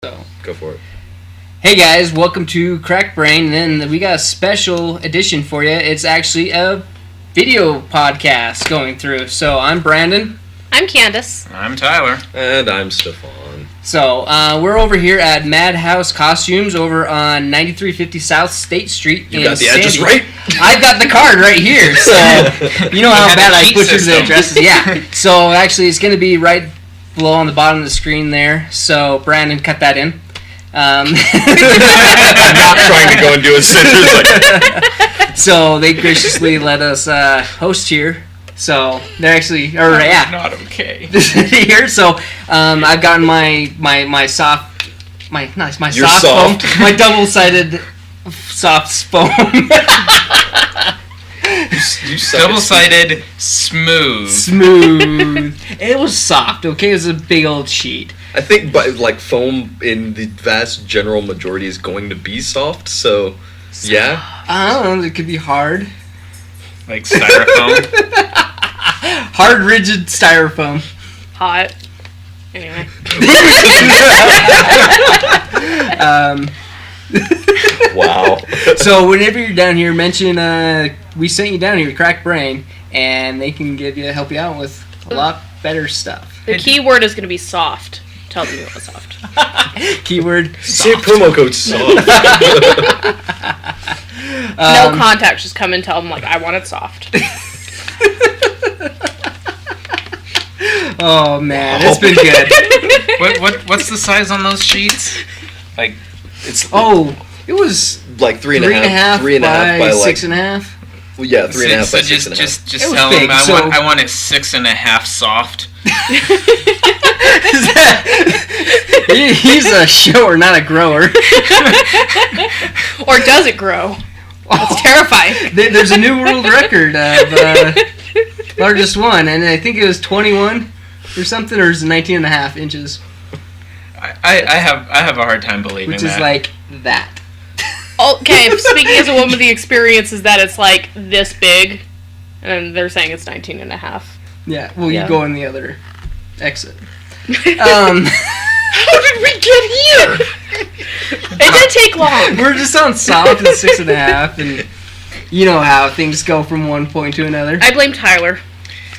So Go for it. Hey guys, welcome to Crack Brain. And we got a special edition for you. It's actually a video podcast going through. So I'm Brandon. I'm Candace. I'm Tyler. And I'm Stefan. So we're over here at Madhouse Costumes over on 9350 South State Street You in got the address Sandy. right? I've got the card right here. So you know how bad I butcher the addresses. Yeah. So actually it's going to be right below on the bottom of the screen there. So Brandon, cut that in. I'm not trying to go and do a sentence. So they graciously let us host here. So they're actually, That's not okay. here. So I've gotten my soft, soft soft. foam, my double-sided soft foam. You suck at Double-sided, smooth. Smooth. It was soft. Okay, it was a big old sheet. I think, but like foam in the vast general majority is going to be soft. So, yeah. I don't know. It could be hard. Like styrofoam. Hard, rigid styrofoam. Hot. Anyway. Wow. So whenever you're down here, mention we sent you down here to Crack Brain, and they can help you out with a lot better stuff. The key word is going to be soft. Tell them you want soft. Keyword. Say promo code soft. No contact. Just come and tell them, like, I want it soft. Oh man, Wow. it's been good. What's the size on those sheets? Like, It's It was like three and a half by by like 6.5. well, yeah, 3.5 by so 6.5. just It was tell big, them so- I want it 6.5 soft. He's a shower, not a grower. Or does it grow? That's terrifying. There's a new world record of largest one, and I think it was 21 or something, or is it 19.5 inches, I have a hard time believing which that. is like that. Okay, speaking as a woman, the experience is that it's like this big, and they're saying it's 19 and a half. Yeah, well, Yeah. you go in the other exit. How did we get here? It didn't take long. We're just on soft and 6.5, and you know how things go from one point to another. I blame Tyler.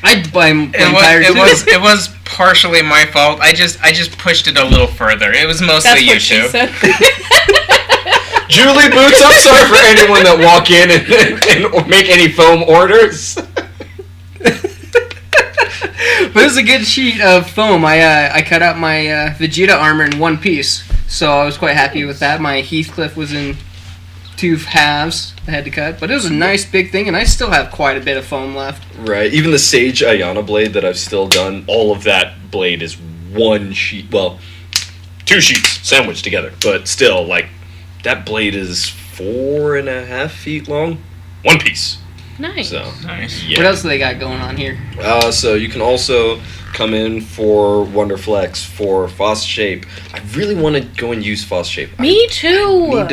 I blame Tyler too. It was partially my fault. I just pushed it a little further. It was mostly That's you what she two. said. Julie Boots, I'm sorry for anyone that walk in and make any foam orders. But it was a good sheet of foam. I cut out my Vegeta armor in one piece, so I was quite happy with that. My Heathcliff was in two halves I had to cut, but it was a nice big thing, and I still have quite a bit of foam left. Right, even the Sage Ayana blade that I've still done, all of that blade is one sheet, well, two sheets sandwiched together, but still, like, that blade is 4.5 feet long, one piece. Nice. So, Nice. yeah. What else do they got going on here? So you can also come in for Wonderflex, for Foss Shape. I really want to go and use Foss Shape. Me too.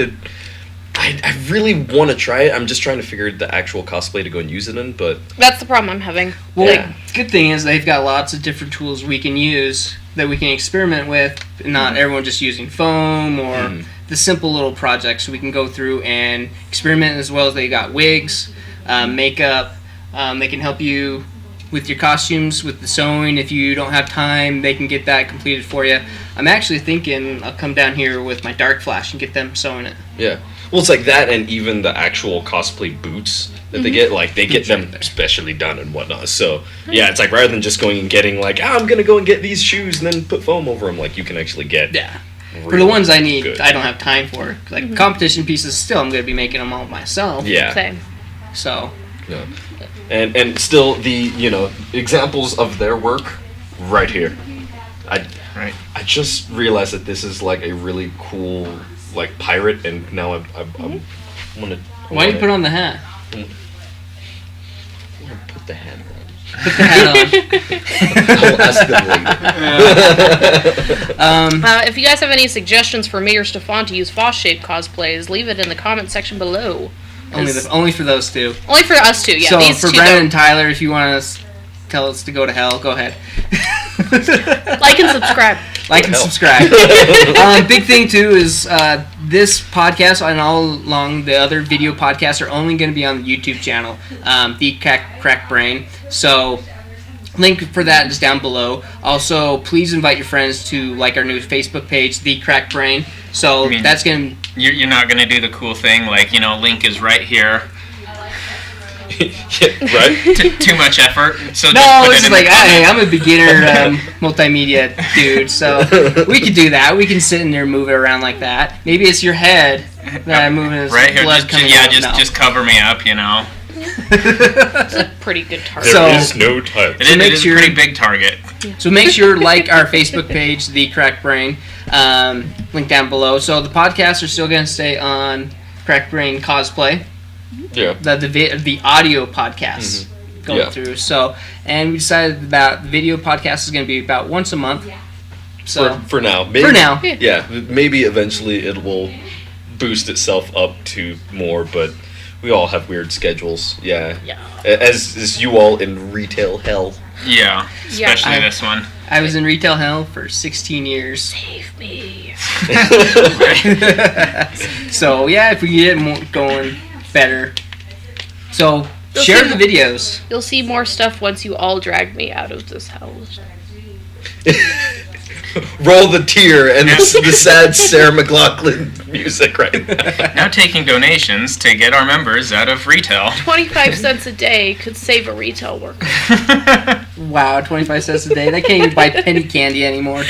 I really want to try it. I'm just trying to figure the actual cosplay to go and use it in, but That's the problem I'm having. Well, Yeah. the good thing is they've got lots of different tools we can use that we can experiment with. Not everyone just using foam or the simple little projects. We can go through and experiment, as well as they got wigs, makeup. They can help you with your costumes, with the sewing. If you don't have time, they can get that completed for you. I'm actually thinking I'll come down here with my Dark Flash and get them sewing it. yeah. Well, it's like that, and even the actual cosplay boots that they get, like, they get them specially done and whatnot. So, yeah, it's like rather than just going and getting, like, I'm going to go and get these shoes and then put foam over them, like, you can actually get. Yeah. For really the ones I need, good. I don't have time for. Like competition pieces, still, I'm going to be making them all myself. Yeah. Same. So, Yeah. And still the, examples of their work right here. Right. I just realized that this is like a really cool like pirate, and now I'm gonna. why do you put on the hat? Put the hat on? Put the hat I'll ask them later. If you guys have any suggestions for me or Stefan to use Foss Shape cosplays, leave it in the comment section below. Only for those two. Only for us two, yeah. So these for two Brandon don't. and Tyler, if you want to tell us to go to hell, go ahead. Like and subscribe. Like and Hell. subscribe. Big thing too is this podcast and all along the other video podcasts are only going to be on the YouTube channel, The Crack Brain. So link for that is down below. Also, please invite your friends to like our new Facebook page, The Crack Brain. So that's going to... You're not going to do the cool thing, like, link is right here. Yeah, right? Too much effort. So No, just put it's it in like, the hey, comment. I'm a beginner multimedia dude, so we could do that. We can sit in there and move it around like that. Maybe it's your head that I'm moving as Right here, blood coming out. No. just cover me up, It's a pretty good target. So- There is no time. It make is sure- a pretty big target. So make sure to like our Facebook page, The Crack Brain. Link down below. So the podcasts are still going to stay on Crack Brain Cosplay, Yeah. the audio podcasts going Yeah. through. So, and we decided about the video podcast is going to be about once a month. So For now. Maybe, for now, Yeah, maybe eventually it will boost itself up to more, but we all have weird schedules. Yeah. As you all in retail hell. Yeah, especially this one. I was in retail hell for 16 years. Save me. So yeah, if we get more going better. So You'll share see the mo- videos. You'll see more stuff once you all drag me out of this house. Roll the tear and the sad Sarah McLachlan music right now. Now taking donations to get our members out of retail. 25 cents a day could save a retail worker. Wow, 25 cents a day. That can't even buy penny candy anymore.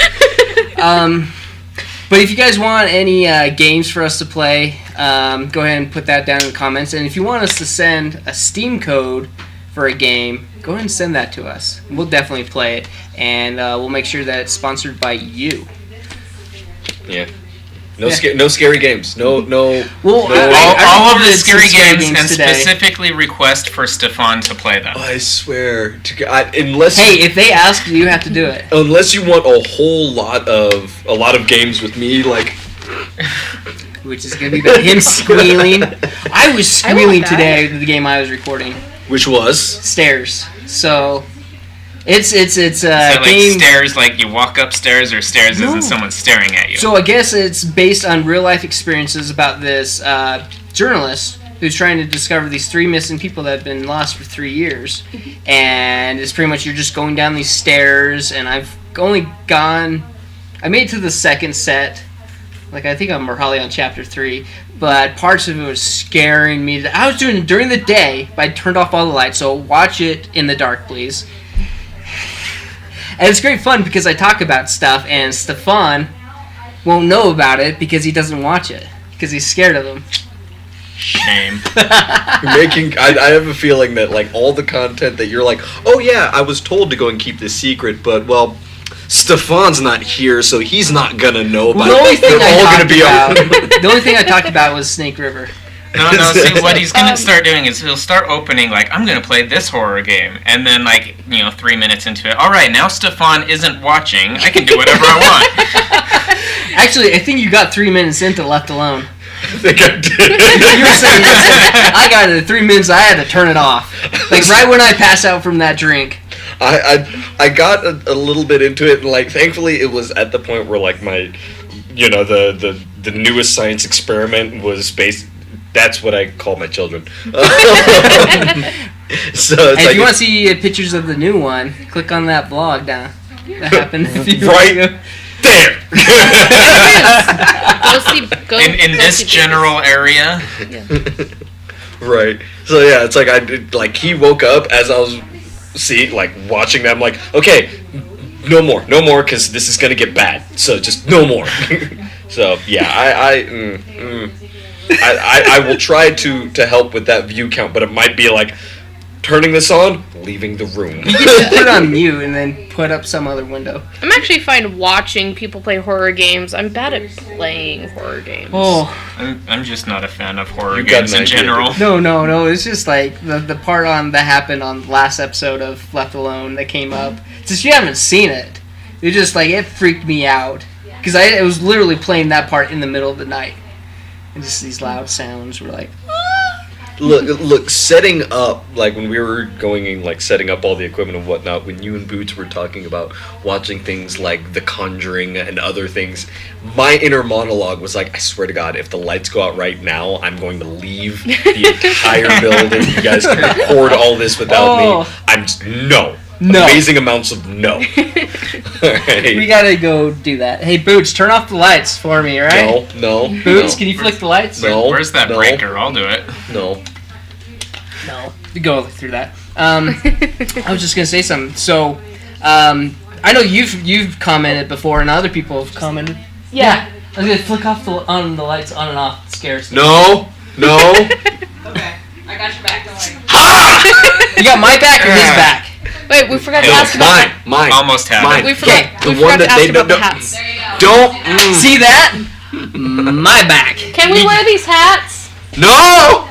But if you guys want any games for us to play, go ahead and put that down in the comments. And if you want us to send a Steam code for a game, go ahead and send that to us. We'll definitely play it. And we'll make sure that it's sponsored by you. Yeah. No scary games. No. Well, no. all of the recorded some scary games and today. specifically request for Stefan to play them. I swear to unless Hey, if they ask, you have to do it. unless you want a whole lot of games with me, like Which is going to be about him squealing. I was squealing that. today with the game I was recording. which was Stairs. So, it's a So like game... stairs, like you walk upstairs, or stairs No. isn't someone staring at you. So I guess it's based on real life experiences about this journalist who's trying to discover these 3 missing people that have been lost for 3 years. And it's pretty much you're just going down these stairs, and I made it to the second set. Like, I think I'm probably on chapter 3, but parts of it was scaring me. I was doing it during the day, but I turned off all the lights, so watch it in the dark, please. And it's great fun because I talk about stuff, and Stefan won't know about it because he doesn't watch it, because he's scared of them. Shame. making. I have a feeling that like all the content that you're like, oh yeah, I was told to go and keep this secret, but well, Stefan's not here, so he's not gonna know about The only it. thing They're all gonna be the only thing I talked about was Snake River. No, see, what he's gonna start doing is he'll start opening, like, I'm gonna play this horror game, and then, 3 minutes into it, alright, now Stefan isn't watching, I can do whatever I want. Actually, I think you got 3 minutes into Left Alone. I think I did. You were saying I got it at 3 minutes, I had to turn it off. Like, right when I pass out from that drink. I got a little bit into it, and like thankfully it was at the point where like my, the newest science experiment was based. That's what I call my children. So it's And like if you want to see pictures of the new one, click on that blog down. That happened a few right weeks ago. there. Go In go this see general area, Right. So yeah, it's like I did, like he woke up as I was watching them. Like, okay, no more, because this is gonna get bad. So just no more. So yeah, I will try to help with that view count, but it might be like turning this on, leaving the room. You can put it on mute and then put up some other window. I'm actually fine watching people play horror games. I'm bad at playing horror games. Oh, I'm just not a fan of horror You got games an in idea, general. no. It's just like the part that happened on the last episode of Left Alone that came up. Since you haven't seen it, it just it freaked me out. Because it was literally playing that part in the middle of the night. And just these loud sounds were like... look, setting up, like when we were going and like setting up all the equipment and whatnot, when you and Boots were talking about watching things like The Conjuring and other things, my inner monologue was like, I swear to God, if the lights go out right now, I'm going to leave the entire building. You guys can record all this without me. I'm just, no. Amazing amounts of no. Right. We gotta go do that. Hey, Boots, turn off the lights for me, alright? No. Boots, can you flick the lights? No. Where's that breaker? I'll do it. No. We go through that. I was just gonna say something. So, I know you've commented before, and other people have commented. Yeah. I was gonna flick off the lights on and off. It scares me. No. Okay, I got your back. Don't worry. You got my back or his back? Wait, we forgot to ask about Mine. Almost had Mine. it. We forgot, The we one forgot to that ask they about the don't- hats. There you go. Don't. See that? My back. Can we wear these hats? No.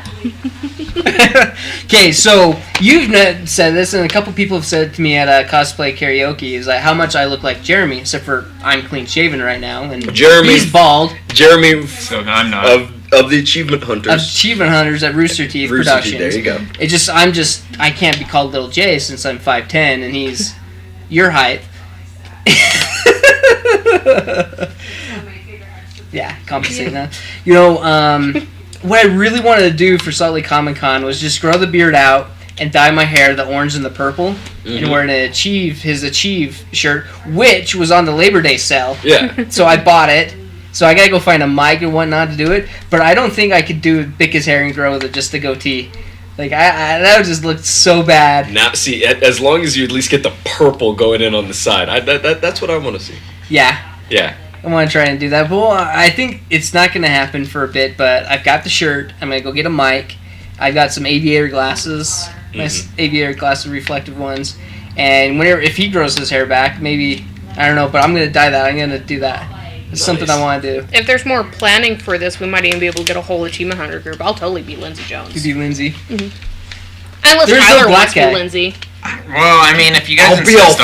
Okay, so you've said this, and a couple people have said to me at cosplay karaoke, is like how much I look like Jeremy, except for I'm clean shaven right now, and Jeremy. he's bald. Jeremy So I'm not. of the Achievement Hunters. Achievement Hunters at Rooster Teeth Rooster Productions. Teeth, there you go. I can't be called Little J since I'm 5'10", and he's your height. Yeah, compensate that. You know, what I really wanted to do for Salt Lake Comic Con was just grow the beard out and dye my hair the orange and the purple, and wear an his Achieve shirt, which was on the Labor Day sale. Yeah. So I bought it. So I gotta go find a mic and whatnot to do it. But I don't think I could pick his hair and grow with just a goatee. Like that would just look so bad. Now, see, as long as you at least get the purple going in on the side, that's what I want to see. Yeah. Yeah. I want to try and do that. But well, I think it's not going to happen for a bit, but I've got the shirt. I'm going to go get a mic. I've got some aviator glasses, nice aviator glasses, reflective ones. And if he grows his hair back, maybe, I don't know, but I'm going to dye that. I'm going to do that. It's something I want to do. If there's more planning for this, we might even be able to get a whole Achievement Hunter group. I'll totally be Lindsay Jones. Could be Lindsay. Unless There's no Tyler black wants to guy. be Lindsay. Well, I mean, if you guys I'll be insist,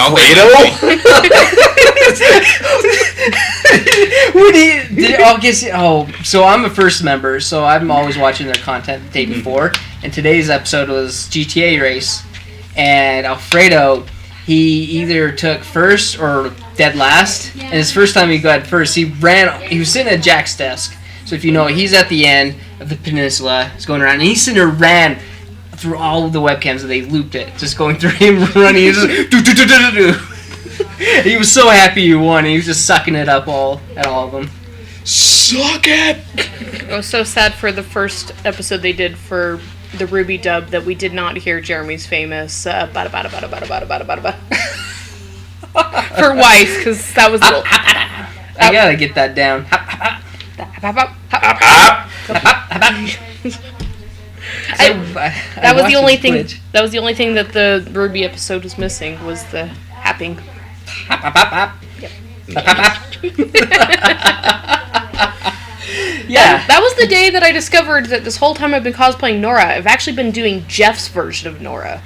I'll So I'm a first member, so I'm always watching their content the day before. And today's episode was GTA race, and Alfredo, he either took first or dead last. And his first time he got first, he was sitting at Jack's desk. So if you know, he's at the end of the peninsula, he's going around, and he's sitting there ran through all of the webcams, and they looped it, just going through him running. He was just do. He was so happy he won. He was just sucking it up at all of them. Suck it! I was so sad for the first episode they did for the Ruby dub that we did not hear Jeremy's famous bada bada bada bada bada bada bada bada for wife, because that was little. I gotta get that down. That was the only thing. That was the only thing that the Ruby episode was missing, was the happing. Yeah. That was the day that I discovered that this whole time I've been cosplaying Nora, I've actually been doing Jeff's version of Nora.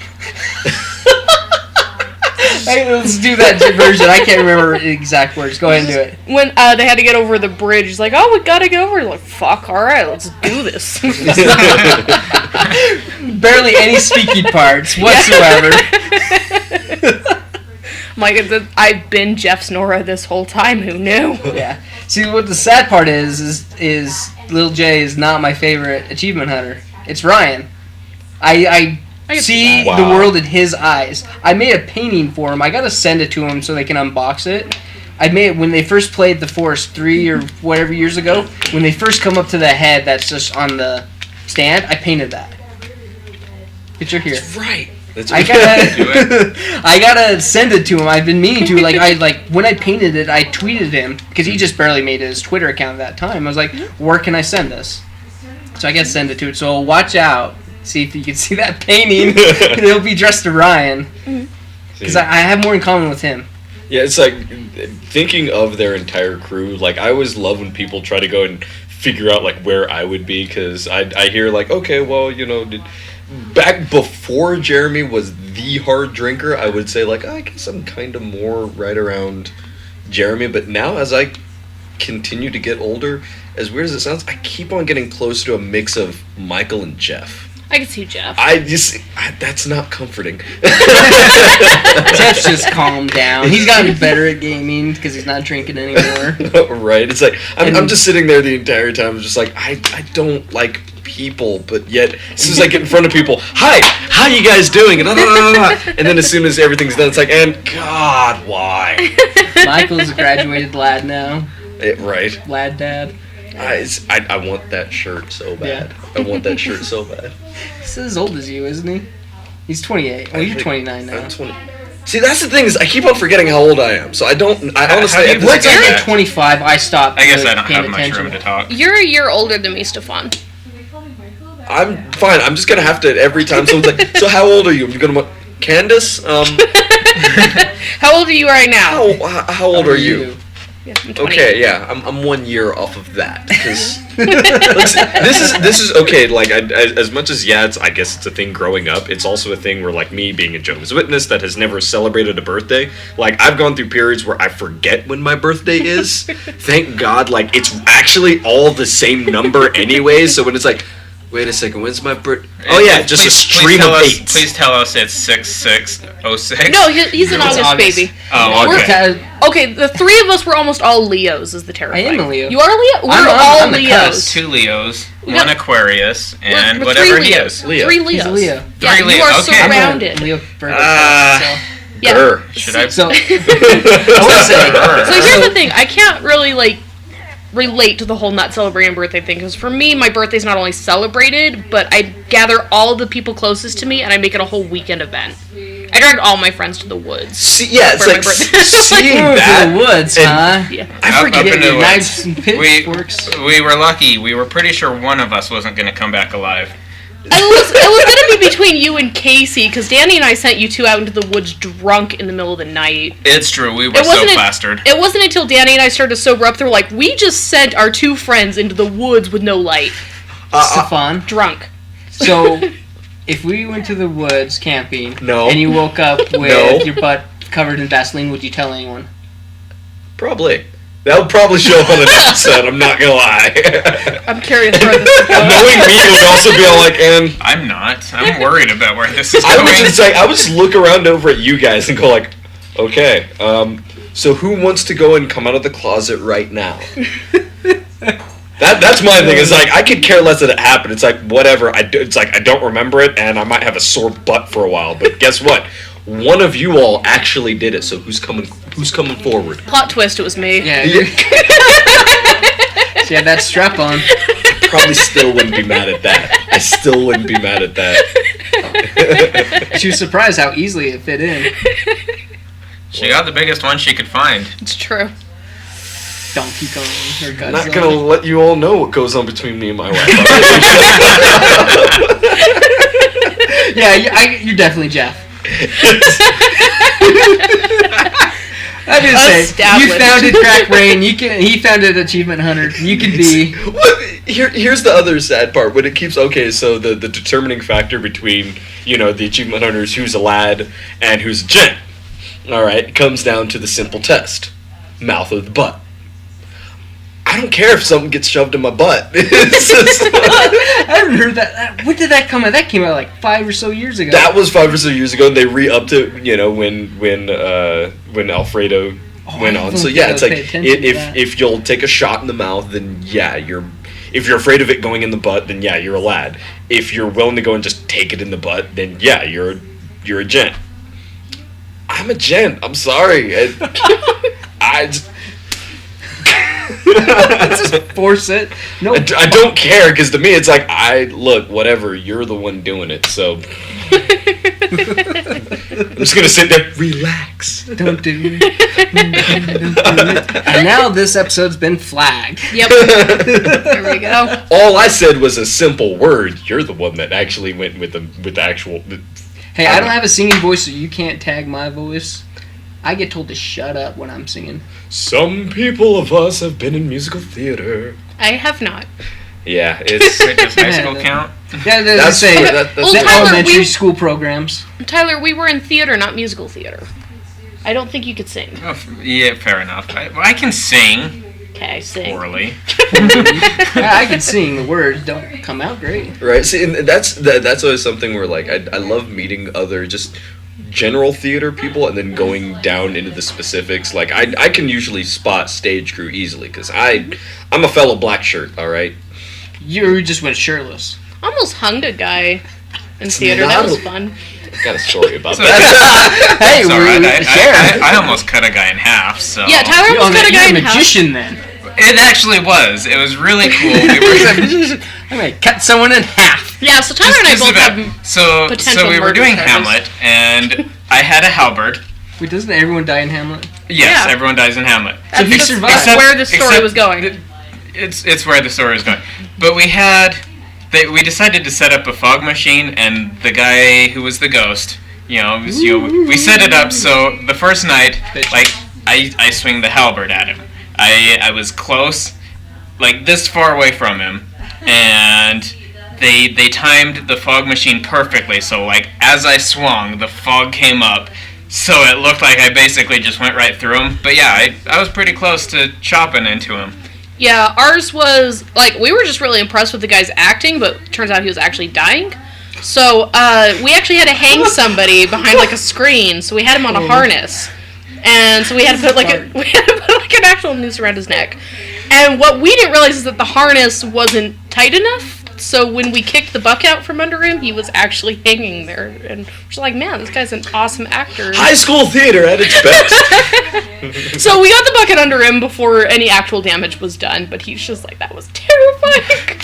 Hey, let's do that version. I can't remember the exact words. Go ahead and do it. When they had to get over the bridge, he's like, "Oh, we gotta get over." Like, fuck, all right, let's do this. Barely any speaking parts whatsoever. Like, I've been Jeff's Nora this whole time. Who knew? Yeah. See, what the sad part is Lil J is not my favorite achievement hunter. It's Ryan. I see Wow. the world in his eyes. I made a painting for him. I gotta send it to him so they can unbox it. I made it when they first played The Forest 3 or whatever years ago. When they first come up to the head that's just on the stand, I painted that. Picture here. That's right. That's I gotta send it to him. I've been meaning to. When I painted it, I tweeted him because he just barely made his Twitter account at that time. I was like, "Where can I send this?" So I gotta send it to it. So watch out. See if you can see that painting. It'll be dressed to Ryan because I have more in common with him. Yeah, it's like thinking of their entire crew. Like, I always love when people try to go and figure out like where I would be, because I hear like, okay, well, you know, back before Jeremy was the hard drinker, I would say like, I guess I'm kind of more right around Jeremy. But now as I continue to get older, as weird as it sounds, I keep on getting closer to a mix of Michael and Jeff. I can see Jeff. That's not comforting. Jeff's just calmed down. He's gotten better at gaming because he's not drinking anymore. Right? It's like I'm just sitting there the entire time, just like I don't like people, but yet as soon as I get in front of people, hi, how you guys doing? And then as soon as everything's done, it's like, and God, why? Michael's a graduated lad now. Right. Lad dad. I want that shirt so bad. I want that shirt so bad. He's as old as you, isn't he? He's 28. Well, you're 29 now. I'm 20. See, that's the thing is I keep on forgetting how old I am. So I honestly... Once I hit 25, I stopped. I guess I don't paying have much attention. room to talk. You're a year older than me, Stefan. I'm fine. I'm just going to have to, every time someone's like, so how old are you? I'm going to... Candace? How old are you right now? How old are you? Yeah, I'm 28. Okay, yeah, I'm 1 year off of that. Because this is okay. Like, as much as I guess it's a thing growing up. It's also a thing where, like, me being a Jehovah's Witness that has never celebrated a birthday. Like, I've gone through periods where I forget when my birthday is. Thank God, like, it's actually all the same number anyway. So when it's like, wait a second, when's my birthday? Oh yeah, just a stream of 8. Please tell us it's 6606. No, he's an August baby. Oh, okay. Okay, the three of us were almost all Leos, is the terrifying. I am a Leo. You are a Leo? We're all on the Leos. cusp. 2 Leos, We 1 got- Aquarius, and We're whatever three he Leos. is. Leo. 3 Leos. He's a Leo. Yeah, Three you are Leos, okay. surrounded. I'm a Leo birthday. Yeah. Grr. Should I? So, I So here's the thing, I can't really, like, relate to the whole not celebrating birthday thing, because for me, my birthday's not only celebrated, but I gather all the people closest to me, and I make it a whole weekend event. I dragged all my friends to the woods. See, yeah, it's For my like birthday. seeing Move to that. the woods, and- huh? Yeah. I Up forget. in the Your woods. knives and pitchforks. We were lucky. We were pretty sure one of us wasn't going to come back alive. It was gonna be between you and Casey, because Danny and I sent you two out into the woods drunk in the middle of the night. It's true. We were It so wasn't plastered. It wasn't until Danny and I started to sober up that we're like, we just sent our two friends into the woods with no light, Stefan. drunk. So, if we went to the woods camping, No. and you woke up with No. your butt covered in Vaseline, would you tell anyone? Probably. That would probably show up on an episode, I'm not gonna lie. I'm curious where this is going. Knowing me, it would also be all like, and I'm not. I'm worried about where this is I going. would just look around over at you guys and go like, okay, so who wants to go and come out of the closet right now? That's my thing. Is like I could care less that it happened. It's like whatever. It's like I don't remember it, and I might have a sore butt for a while. But guess what? One of you all actually did it. So who's coming forward? Plot twist, it was me. Yeah. She had that strap on. Probably still wouldn't be mad at that. I still wouldn't be mad at that. She was surprised how easily it fit in. She got the biggest one she could find. It's true. Donkey Kong or I'm Godzilla. not gonna let you all know what goes on between me and my wife. Yeah, you're definitely Jeff. I didn't say you Established. founded Crack Brain. He founded Achievement Hunter. You can be. Here's the other sad part. When it keeps so the determining factor between the achievement hunters, who's a lad and who's a gent. All right, it comes down to the simple test: mouth or the butt. I don't care if something gets shoved in my butt. It's just, I haven't heard that. When did that come out? That came out like 5 or so years ago. that was 5 or so years ago, and they re-upped it. When Alfredo went on. So yeah, it's like if you'll take a shot in the mouth, then yeah, if you're afraid of it going in the butt, then yeah, you're a lad. If you're willing to go and just take it in the butt, then yeah, you're a gent. I'm a gent. I'm sorry. I just force it. No, I don't care, because to me it's like, look, whatever, you're the one doing it, so I'm just gonna sit there, relax. don't do it. Don't do it. And now this episode's been flagged. Yep. There we go. All I said was a simple word. You're the one that actually went with the actual. Hey, I don't have a singing voice, so you can't tag my voice. I get told to shut up when I'm singing. Some people of us have been in musical theater. I have not. Yeah, it's. Wait, does high school count? Yeah, That's say that's Well, the Tyler, elementary school programs. Tyler, we were in theater, not musical theater. I don't think you could sing. Oh, yeah, fair enough. I can sing. Okay, sing. poorly. Yeah, I can sing. The words don't come out great. Right. See, and that's always something where like I love meeting other just general theater people and then going down into the specifics. Like I can usually spot stage crew easily because I'm a fellow black shirt. All right. You just went shirtless. Almost hung a guy in theater. That was fun. Got a story about So- that. Hey, It's all right. share. I almost cut a guy in half. So Yeah, Tyler almost cut a guy in You're a half. magician then. it actually was. It was really cool. We were, I'm gonna cut someone in half. Yeah, so Tyler and I both have. so potential we were murder doing charges. Hamlet, and I had a halberd. Wait, doesn't everyone die in Hamlet? Yes, Yeah. everyone dies in Hamlet. So he That's survived. Except where the story except was going. It's where the story was going. But we decided to set up a fog machine, and the guy who was the ghost, we set it up so the first night, like, I swing the halberd at him. I was close, like this far away from him, and they timed the fog machine perfectly, so like as I swung, the fog came up, so it looked like I basically just went right through him. But yeah, I was pretty close to chopping into him. Yeah, ours was, like, we were just really impressed with the guy's acting, but turns out he was actually dying. So, we actually had to hang somebody behind, like, a screen, so we had him on a harness. And so we had to put, like, an actual noose around his neck. And what we didn't realize is that the harness wasn't tight enough, so when we kicked the buck out from under him, he was actually hanging there. And we're just like, man, this guy's an awesome actor. High school theater at its best. So we got the bucket under him before any actual damage was done, but he's just like, that was terrifying.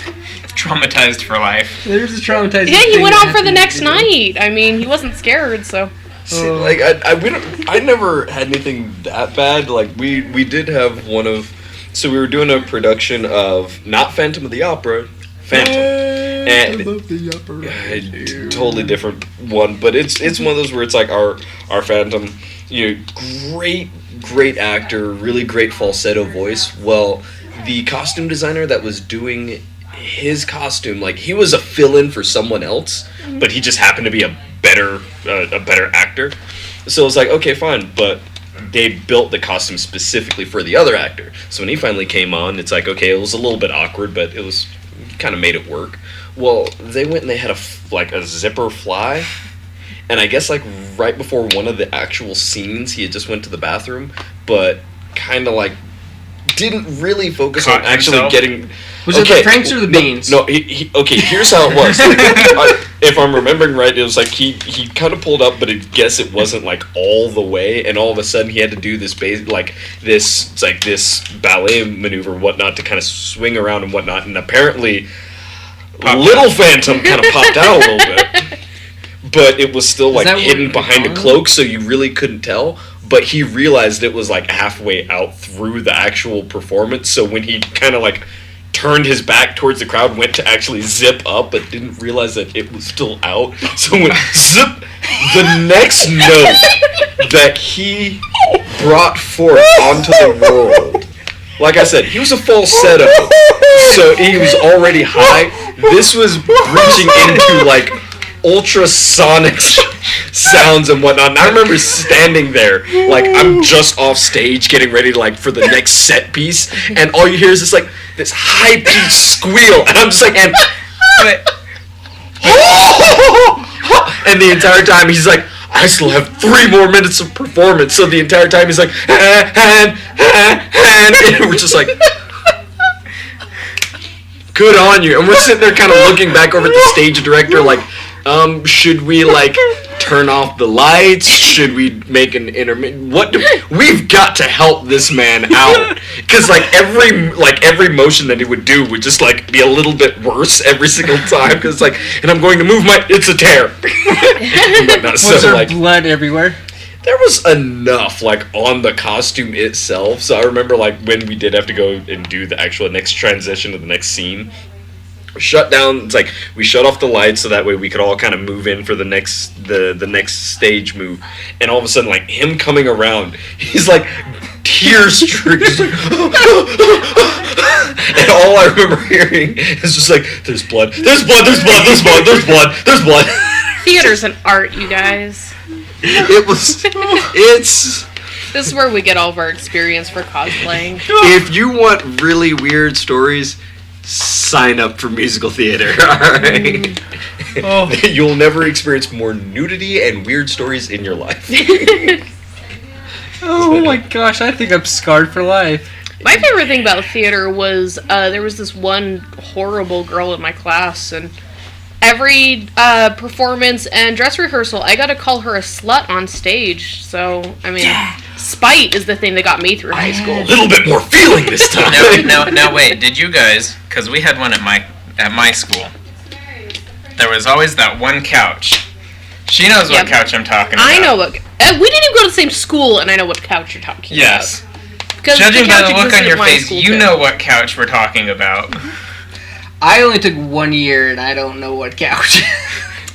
Traumatized for life. There's a traumatizing. Yeah, he thing went that on for the happened next in the night. I mean, he wasn't scared, so. See, like I never had anything that bad. Like we did have one of, so we were doing a production of not Phantom of the Opera, Phantom, and totally different one. But it's one of those where it's like our Phantom, great actor, really great falsetto voice. Well, the costume designer that was doing his costume, like he was a fill-in for someone else, but he just happened to be a better actor. So it was like, okay, fine, but they built the costume specifically for the other actor. So when he finally came on, it's like, okay, it was a little bit awkward, but it was kind of made it work. Well, they went and they had a zipper fly, and I guess like right before one of the actual scenes, he had just went to the bathroom, but kind of like didn't really focus Caught on actually himself? getting. Was it the Franks or the Beans? No, okay, here's how it was. If I'm remembering right, it was like he kind of pulled up, but I guess it wasn't like all the way, and all of a sudden he had to do this this ballet maneuver and whatnot to kind of swing around and whatnot, and apparently Little Phantom kind of popped out a little bit. But it was still like that hidden what behind you're a calling cloak, so you really couldn't tell. But he realized it was like halfway out through the actual performance, so when he kind of like turned his back towards the crowd, went to actually zip up, but didn't realize that it was still out. So when zip, the next note that he brought forth onto the world, like I said, he was a falsetto, so he was already high. This was breaching into like ultrasonic sounds and whatnot. And I remember standing there, like I'm just off stage getting ready to like for the next set piece, and all you hear is this high pitched squeal, and I'm just like, and the entire time he's like, I still have 3 more minutes of performance. So the entire time he's like, and we're just like, good on you. And we're sitting there kind of looking back over at the stage director like, should we like turn off the lights? Should we make an intermission? We've got to help this man out, because like every motion that he would do would just like be a little bit worse every single time, because like, and I'm going to move it's a tear. Was there blood everywhere? There was enough like on the costume itself. So I remember like when we did have to go and do the actual next transition to the next scene, shut down. It's like we shut off the lights so that way we could all kind of move in for the next stage move. And all of a sudden, like him coming around, he's like tears streaked, and all I remember hearing is just like, "There's blood, there's blood, there's blood, there's blood, there's blood, there's blood." Theater's an art, you guys. It's This is where we get all of our experience for cosplaying. If you want really weird stories, sign up for musical theater. Alright? You'll never experience more nudity and weird stories in your life. Oh my gosh, I think I'm scarred for life. My favorite thing about theater was there was this one horrible girl in my class, and every performance and dress rehearsal, I got to call her a slut on stage. So, I mean, spite is the thing that got me through high school. A little bit more feeling this time. Now, wait. Did you guys? Because we had one at my school. There was always that one couch. She knows what couch I'm talking about. I know what. We didn't even go to the same school, and I know what couch you're talking Yes. about. Yes. Judging by the look on your face, you know what couch we're talking about. I only took 1 year, and I don't know what couch.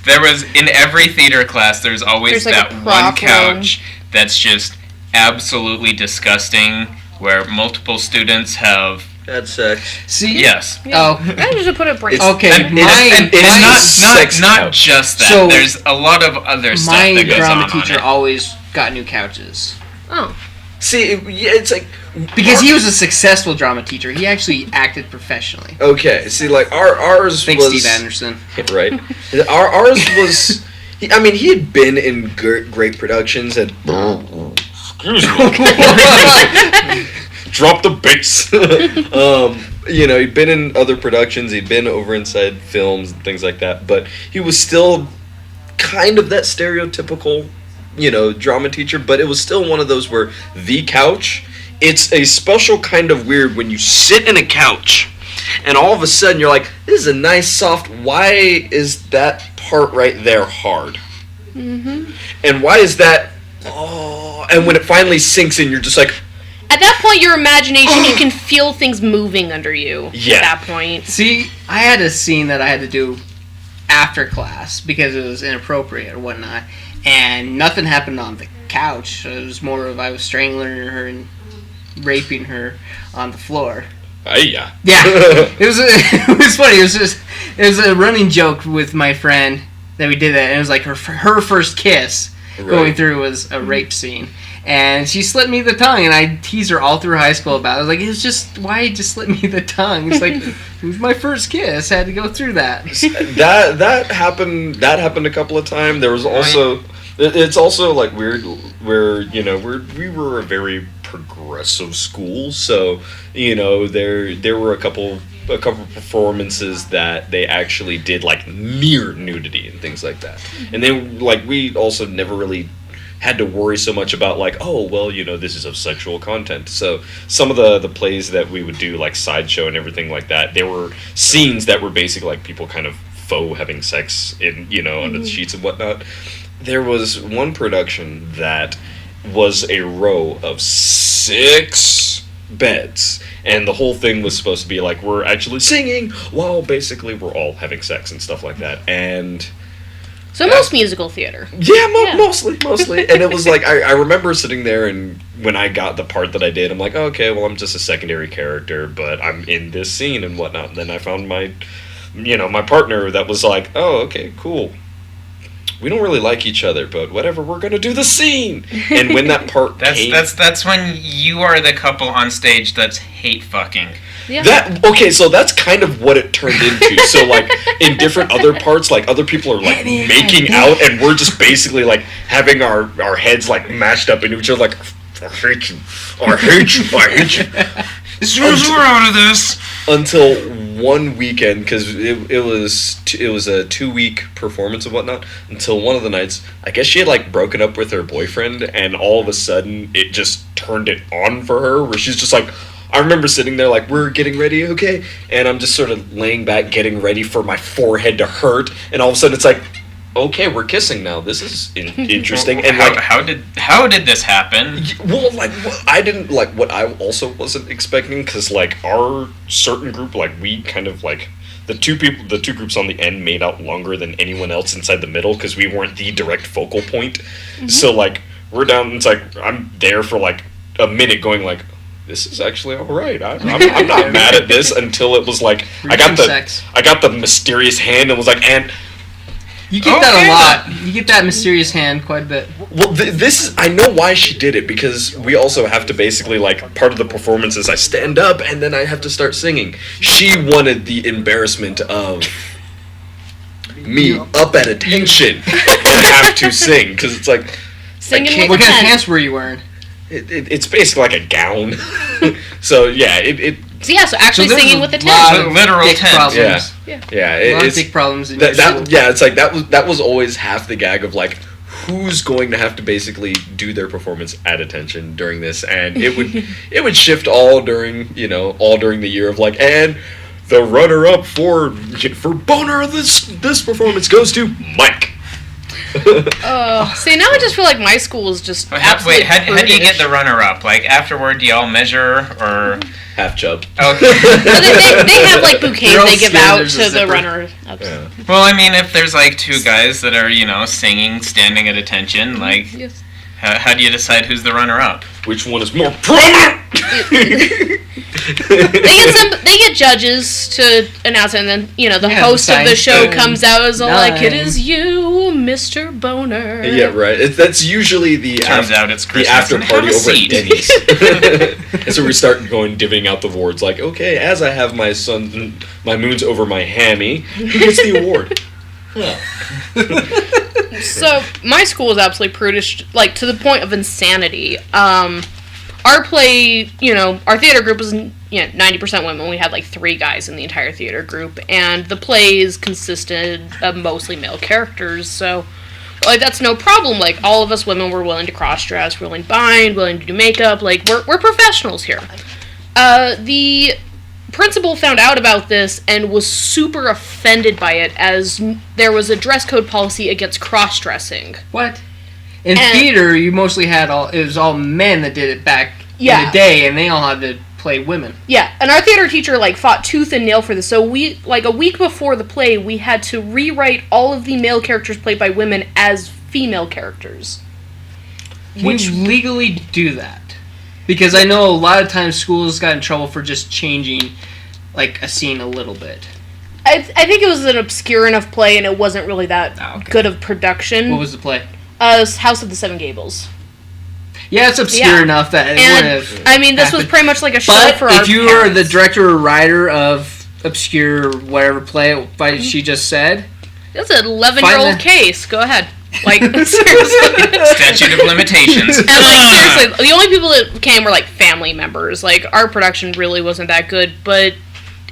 There was, in every theater class, there's always There's, like, that a one prop couch that's just absolutely disgusting, where multiple students have... Had sex. See? Yes. Oh. I just put a brain. Okay, And not just that. So, there's a lot of other stuff my that goes drama on teacher it. always got new couches. Oh. See, it's like... Because he was a successful drama teacher. He actually acted professionally. Okay, see, like, ours Thanks, was... Steve Anderson. Right. Ours was... he had been in great productions and... Excuse me. Drop the bass. He'd been in other productions. He'd been over inside films and things like that. But he was still kind of that stereotypical, drama teacher. But it was still one of those where the couch... It's a special kind of weird when you sit in a couch and all of a sudden you're like, this is a nice soft, why is that part right there hard? Mm-hmm. And why is that, and when it finally sinks in, you're just like... At that point, your imagination, you can feel things moving under you. Yeah. At that point. See, I had a scene that I had to do after class because it was inappropriate or whatnot, and nothing happened on the couch. It was more of I was strangling her and raping her on the floor. Yeah. It was funny. It was a running joke with my friend that we did that, and it was like her first kiss going through was a rape scene, and she slit me the tongue, and I teased her all through high school about it. I was like, it's just why you just slit me the tongue? It's like it was my first kiss. I had to go through that. That happened a couple of times. There was also it's also like weird where we were a very progressive school, so there were a couple performances that they actually did like near nudity and things like that, and then like we also never really had to worry so much about like, oh well, this is of sexual content. So some of the plays that we would do, like Sideshow and everything like that, there were scenes that were basically like people kind of faux having sex in under the sheets and whatnot. There was one production that was a row of 6 beds, and the whole thing was supposed to be like we're actually singing while basically we're all having sex and stuff like that. And so most musical theater. Mostly. And it was like I remember sitting there, and when I got the part that I did, I'm like, oh, okay, well, I'm just a secondary character, but I'm in this scene and whatnot. And then I found my partner that was like, oh, okay, cool. We don't really like each other, but whatever, we're gonna do the scene. And when that part came... That's when you are the couple on stage that's hate fucking. Yeah. So that's kind of what it turned into. So like in different other parts, like other people are like making out, and we're just basically like having our heads like mashed up into each other, like I hate you, I hate you, I hate you. As soon as we're out of this. Until one weekend, because it was a 2-week performance and whatnot. Until one of the nights, I guess she had like broken up with her boyfriend, and all of a sudden it just turned it on for her, where she's just like, I remember sitting there like, we're getting ready, okay? And I'm just sort of laying back, getting ready for my forehead to hurt, and all of a sudden it's like, okay, we're kissing now. This is interesting. And like, how did this happen? Well, like, I didn't like what I also wasn't expecting, because like our certain group, like we kind of like the two groups on the end made out longer than anyone else inside the middle, because we weren't the direct focal point. Mm-hmm. So like we're down. It's like I'm there for like a minute, going like, this is actually all right. I'm not mad at this, until it was like I got the mysterious hand and was like, and You get that a lot. You get that mysterious hand quite a bit. Well, this is, I know why she did it, because we also have to basically, like, part of the performance is I stand up and then I have to start singing. She wanted the embarrassment of me up at attention and have to sing, because it's like... Singing What kind of pants were you wearing? It's basically like a gown. So, yeah, So actually there's singing a with the lot tent. of Literal dick tent. problems. yeah, A lot of it's... dick problems in your school. It's like that was always half the gag of like who's going to have to basically do their performance at attention during this, and it would shift all during the year of like, and the runner up for boner of this performance goes to Mike. See, now I just feel like my school is just absolutely How do you get prudish. the runner-up? Like, afterward, do y'all measure, or... Half chub. Okay. Well, they have like bouquets They're all they give scared out there's a to the zipper. runners. Yeah. Well, I mean, if there's, like, two guys that are, singing, standing at attention, like, Yes. how do you decide who's the runner-up? Which one is more prominent? They get judges to announce it, and then the Yeah, host of the sign show boom. comes out as all like, "It Nine. is you, Mr. Boner." Yeah, right. That's usually the Turns out it's the Christmas. after and party have a over at seat. Denny's. And so we start divvying out the awards. Like, okay, as I have my moons over my hammy, who gets the award? So my school is absolutely prudish, like to the point of insanity. Our play, our theater group was 90% women. We had like 3 guys in the entire theater group, and the plays consisted of mostly male characters. So, like, that's no problem. Like, all of us women were willing to cross dress, willing to bind, willing to do makeup. Like, we're professionals here. The principal found out about this and was super offended by it, as there was a dress code policy against cross dressing. What? In And- theater, you mostly had it was all men that did it back in Yeah. the day, and they all had to play women. Yeah, and our theater teacher fought tooth and nail for this. So we a week before the play, we had to rewrite all of the male characters played by women as female characters. Which legally do that? Because I know a lot of times schools got in trouble for just changing like a scene a little bit. I think it was an obscure enough play, and it wasn't really that good of production. What was the play? House of the Seven Gables. Yeah, it's obscure enough that it would And have. I mean, this was pretty much like a show But for our if you were the parents. director or writer of obscure whatever play she just said, That's an 11-year-old Find the- case. Go ahead. Like, seriously. Statute of limitations. And seriously, the only people that came were family members. Like, our production really wasn't that good, but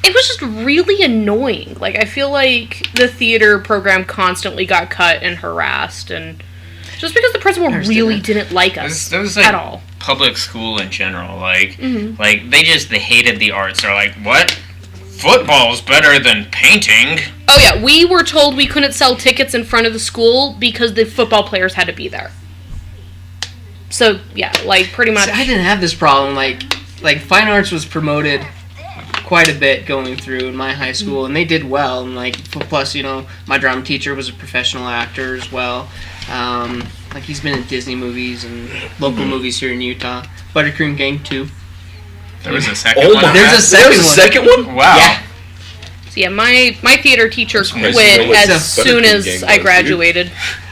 it was just really annoying. Like, I feel like the theater program constantly got cut and harassed, and just because the principal really didn't like us That was at all. public school in general. Like they hated the arts. They're like, what? Football's better than painting. Oh yeah, we were told we couldn't sell tickets in front of the school because the football players had to be there. So yeah, pretty much. See, I didn't have this problem. Like fine arts was promoted quite a bit going through in my high school, and they did well. And plus, my drama teacher was a professional actor as well. He's been in Disney movies and local movies here in Utah. Buttercream Gang 2. There was a second Oh one. my! There's a second one? Wow. Yeah. So yeah, my theater teacher surprised quit you know what as Buttercream soon Gang as was, I dude. graduated.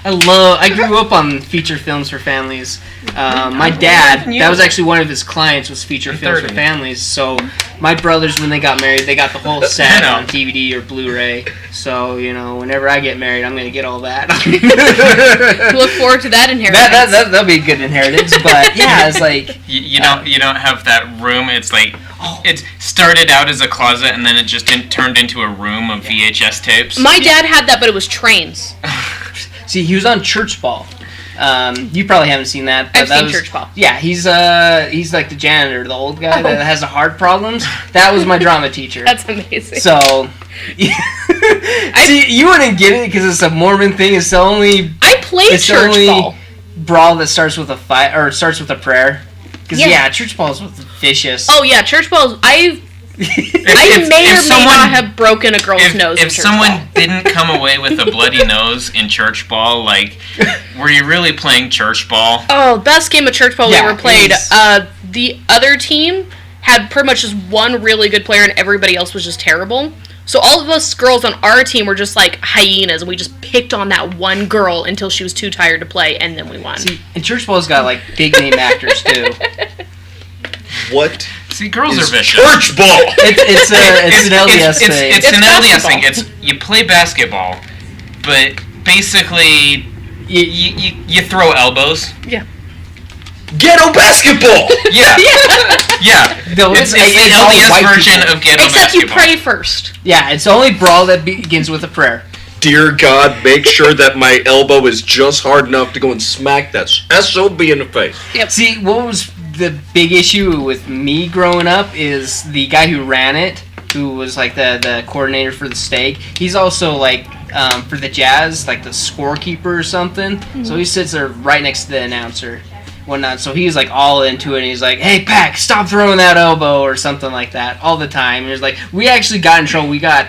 I grew up on feature films for families. My dad, that was actually one of his clients, was feature films for 30. families. So my brothers, when they got married, they got the whole set I know. on DVD or Blu-ray. So, whenever I get married, I'm going to get all that. Look forward to that inheritance. That'll be a good inheritance. But yeah, it's like... You don't have that room. It's like it started out as a closet and then it just turned into a room of VHS tapes. My dad had that, but it was trains. See, he was on Church Ball. You probably haven't seen that. But I've that seen was, Church Ball. Yeah, he's like the janitor, the old guy that has the heart problems. That was my drama teacher. That's amazing. So, see, you wouldn't get it because it's a Mormon thing. It's the only I played it's the church only ball. brawl that starts with a fight or starts with a prayer. Because Yeah. church balls was vicious. Oh yeah, church balls. I If may or may someone- not have broken a girl's nose. in If church someone ball. didn't come away with a bloody nose in church ball, were you really playing church ball? Oh, best game of church ball Yeah, we ever played. it The other team had pretty much just one really good player, and everybody else was just terrible. So all of us girls on our team were just like hyenas, and we just picked on that one girl until she was too tired to play, and then we won. See, and church ball's got like big name actors too. What? See, girls Is are vicious. church ball. It's an LDS thing. It's an LDS thing. basketball. You play basketball, but basically you throw elbows. Yeah. Ghetto basketball. Yeah. Yeah. No, It's all the LDS white version people. of ghetto Except you basketball. pray first. Yeah, it's the only brawl that begins with a prayer. Dear God, make sure that my elbow is just hard enough to go and smack that SOB in the face. Yep. See, what was the big issue with me growing up is the guy who ran it, who was like the coordinator for the stake. He's also like for the Jazz, like the scorekeeper or something. Mm-hmm. So he sits there right next to the announcer, whatnot. So he's like all into it. And he's like, "Hey, Pac, stop throwing that elbow," or something like that all the time. And it's like we actually got in trouble. We got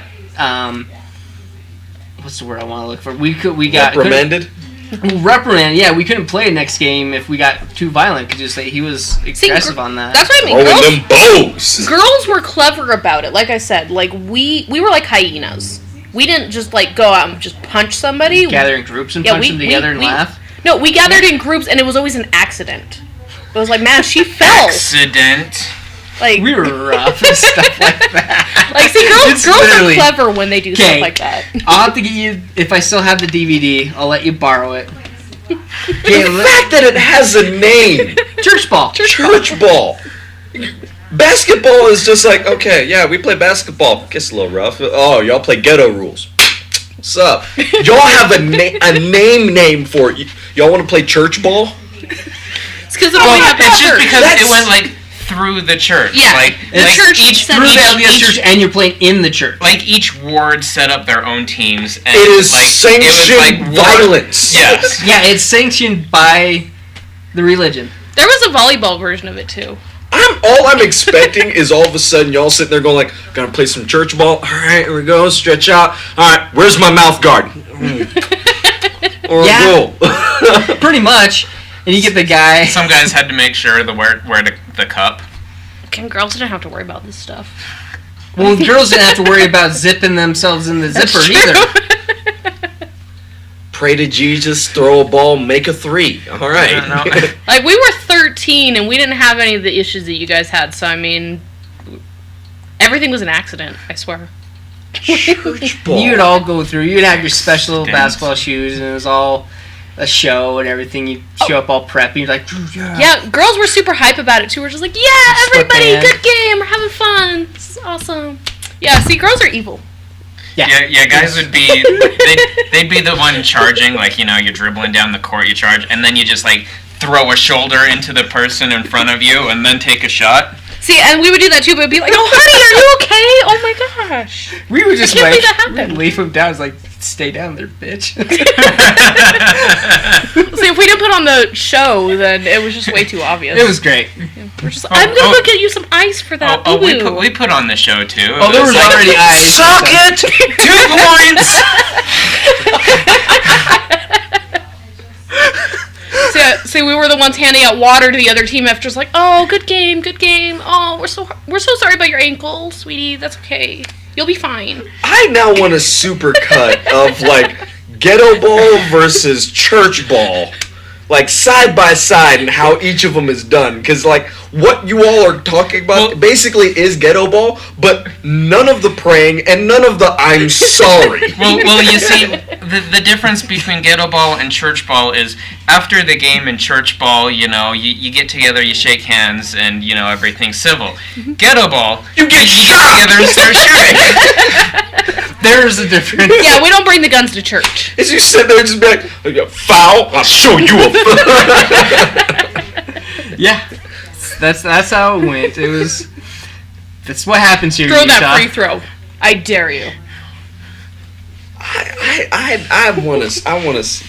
what's the word I want to look for? We got Reprimanded? reprimanded. Yeah, we couldn't play next game if we got too violent because he was aggressive on that. That's what I mean. Throwing Girls, them bows. girls were clever about it. Like I said, like we were like hyenas. We didn't just like go out and just punch somebody. Gather in groups and Yeah, punch them together and we- laugh. No, we gathered in groups, and it was always an accident. It was like, man, she fell. Accident. Like, We were rough and stuff like that. like, see, It's girls are literally- clever when they do stuff Okay. like that. I'll have to get you, if I still have the DVD, I'll let you borrow it. The fact that it has a name. Church ball. Church ball. Basketball is just like, okay, yeah, we play basketball. Gets a little rough. Oh, y'all play ghetto rules. What's up? Y'all have a name for it. Y'all want to play church ball? It's because it Well, only happened it's at just church. because That's- it went like through the church. Yeah, Like, the like church each set Through the each- LDS church, and you're playing in the church. like each ward set up their own teams. And It is like, sanctioned violence. Yes. Yeah, it's sanctioned by the religion. There was a volleyball version of it too. All I'm expecting is all of a sudden y'all sitting there going like, gonna play some church ball. All right, here we go. Stretch out. All right, where's my mouth guard? Or Yeah. goal. Pretty much. And you get the guy. Some guys had to make sure the where the cup. And girls didn't have to worry about this stuff. Well, the girls didn't have to worry about zipping themselves in the zipper either. Pray to Jesus, throw a ball, make a three. All right. I don't know. Like, we were 13, and we didn't have any of the issues that you guys had, so, I mean, everything was an accident, I swear. Church ball. You'd all go through. You'd have your special Stinks. basketball shoes, and it was all a show and everything. You'd show up all prepped, and you're like, Yeah, girls were super hype about it, too. We're just like, yeah, everybody, Sweatband. good game, we're having fun. This is awesome. Yeah, see, girls are evil. Yeah, guys would be they'd be the one charging, like, you know, you're dribbling down the court, you charge, and then you just like throw a shoulder into the person in front of you and then take a shot. See, and we would do that too, but it'd be like, oh, honey, are you okay? Oh my gosh. We would just I can't like believe that happened. we'd leave him down. It's like, stay down there, bitch. See, if we didn't put on the show, then it was just way too obvious. It was great. We're just, I'm gonna go get you some ice for that. Oh, Boo-boo. we put on the show too. Oh, there was like, already eyes. Suck it! 2 points. See, we were the ones handing out water to the other team after, just like, oh, good game, good game. Oh, we're so sorry about your ankle, sweetie. That's okay. You'll be fine. I now want a supercut of like ghetto ball versus church ball, like side by side, and how each of them is done. Because like what you all are talking about Well- basically is ghetto ball, but none of the praying and none of the I'm sorry. Well, you see, the difference between ghetto ball and church ball is after the game in church ball, you know, you get together, you shake hands, and, you know, everything's civil. Ghetto ball, You get get shot! together and start shooting. There's a difference. Yeah, we don't bring the guns to church. As you sit there, just be like, "Oh, yeah, foul! I'll show you a." Yeah, that's how it went. It was. That's what happens here. Throw that Utah. free throw. I dare you. I want to.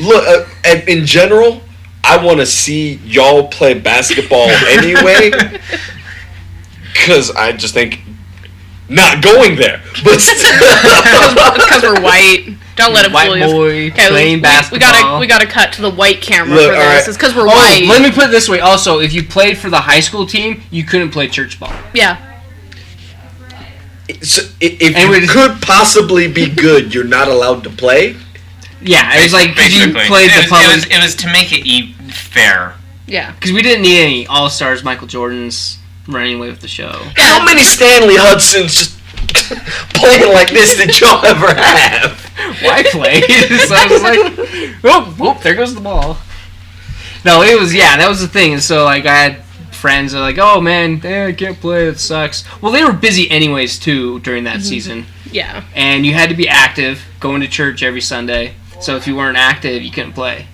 Look, and in general, I want to see y'all play basketball anyway. Because I just think not going there, but still. It's because we're white. Don't let him White fool you. boy Okay, playing basketball. We gotta cut to the white camera Look, for all right. this. It's because we're Oh, white. let me put it this way. Also, if you played for the high school team, you couldn't play church ball. Yeah. if And you could possibly be good, you're not allowed to play. Yeah, it was like, because you Basically. played the public... It was to make it fair. Yeah. Because we didn't need any all-stars Michael Jordans running away with the show. How many Stanley Hudsons just playing like this did y'all ever have? Why play? So I was like, whoop, there goes the ball. No, it was, that was the thing. So, like, I had friends that were like, oh, man, I can't play, it sucks. Well, they were busy anyways, too, during that season. Yeah. And you had to be active, going to church every Sunday. So if you weren't active, you couldn't play.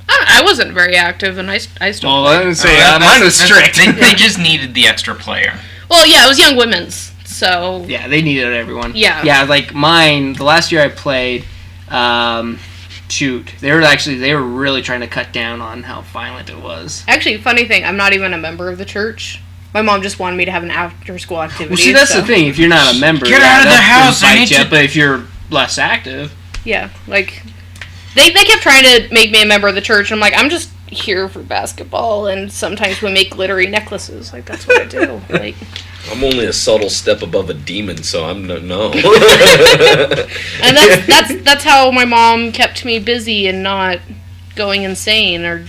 I wasn't very active, and I still Well, played. I didn't say mine was strict. They just needed the extra player. Well, yeah, it was Young Women's, so... Yeah, they needed everyone. Yeah. Yeah, like mine, the last year I played, they were really trying to cut down on how violent it was. Actually, funny thing, I'm not even a member of the church. My mom just wanted me to have an after-school activity. Well, see, that's the thing. If you're not a member, Get out of the that house, I invite need you, to- But if you're less active... Yeah, like... They kept trying to make me a member of the church, and I'm like, I'm just here for basketball, and sometimes we make glittery necklaces. Like, that's what I do. Like... I'm only a subtle step above a demon, so I'm no. And that's how my mom kept me busy and not going insane or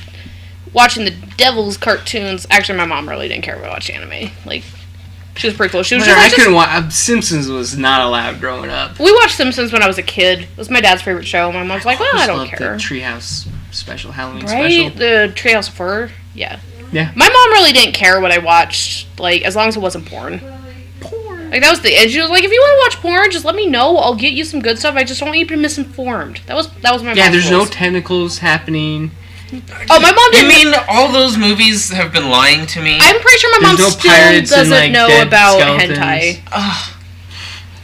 watching the devil's cartoons. Actually, my mom really didn't care if I watched anime. Like, she was pretty cool. She was I just, couldn't watch... Simpsons was not allowed growing up. we watched Simpsons when I was a kid. It was my dad's favorite show. My mom's like, well, I don't loved care. The Treehouse special, Halloween Right? special. The Treehouse of Horror? Yeah. Yeah. My mom really didn't care what I watched, like, as long as it wasn't porn. Like, that was the... And she was like, if you want to watch porn, just let me know. I'll get you some good stuff. I just don't want you to be misinformed. That was my mom's Yeah, there's no rules. tentacles happening. Oh, my mom You didn't... mean all those movies have been lying to me? I'm pretty sure my mom There's no still pirates and, doesn't like, know dead about skeletons. hentai. Ugh.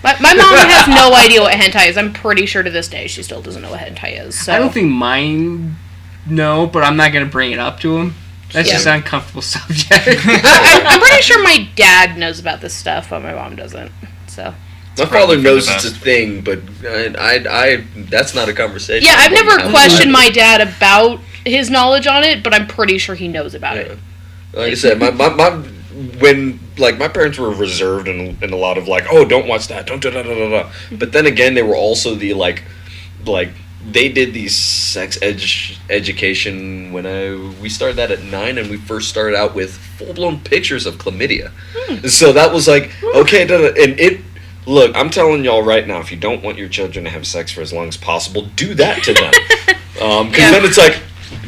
My mom has no idea what hentai is. I'm pretty sure to this day she still doesn't know what hentai is. So. I don't think mine know, but I'm not going to bring it up to him. That's Yeah. just an uncomfortable subject. I'm pretty sure my dad knows about this stuff, but my mom doesn't. So. My Probably father for knows the it's a best. thing, but I that's not a conversation. Yeah, I've never How- questioned my dad about his knowledge on it, but I'm pretty sure he knows about it. Like I said, my when like my parents were reserved in a lot of like, oh, don't watch that, don't da da da da da. But then again, they were also the like they did these sex education when we started that at 9, and we first started out with full blown pictures of chlamydia. So that was like okay, and it. Look, I'm telling y'all right now, if you don't want your children to have sex for as long as possible, do that to them. Because then it's like,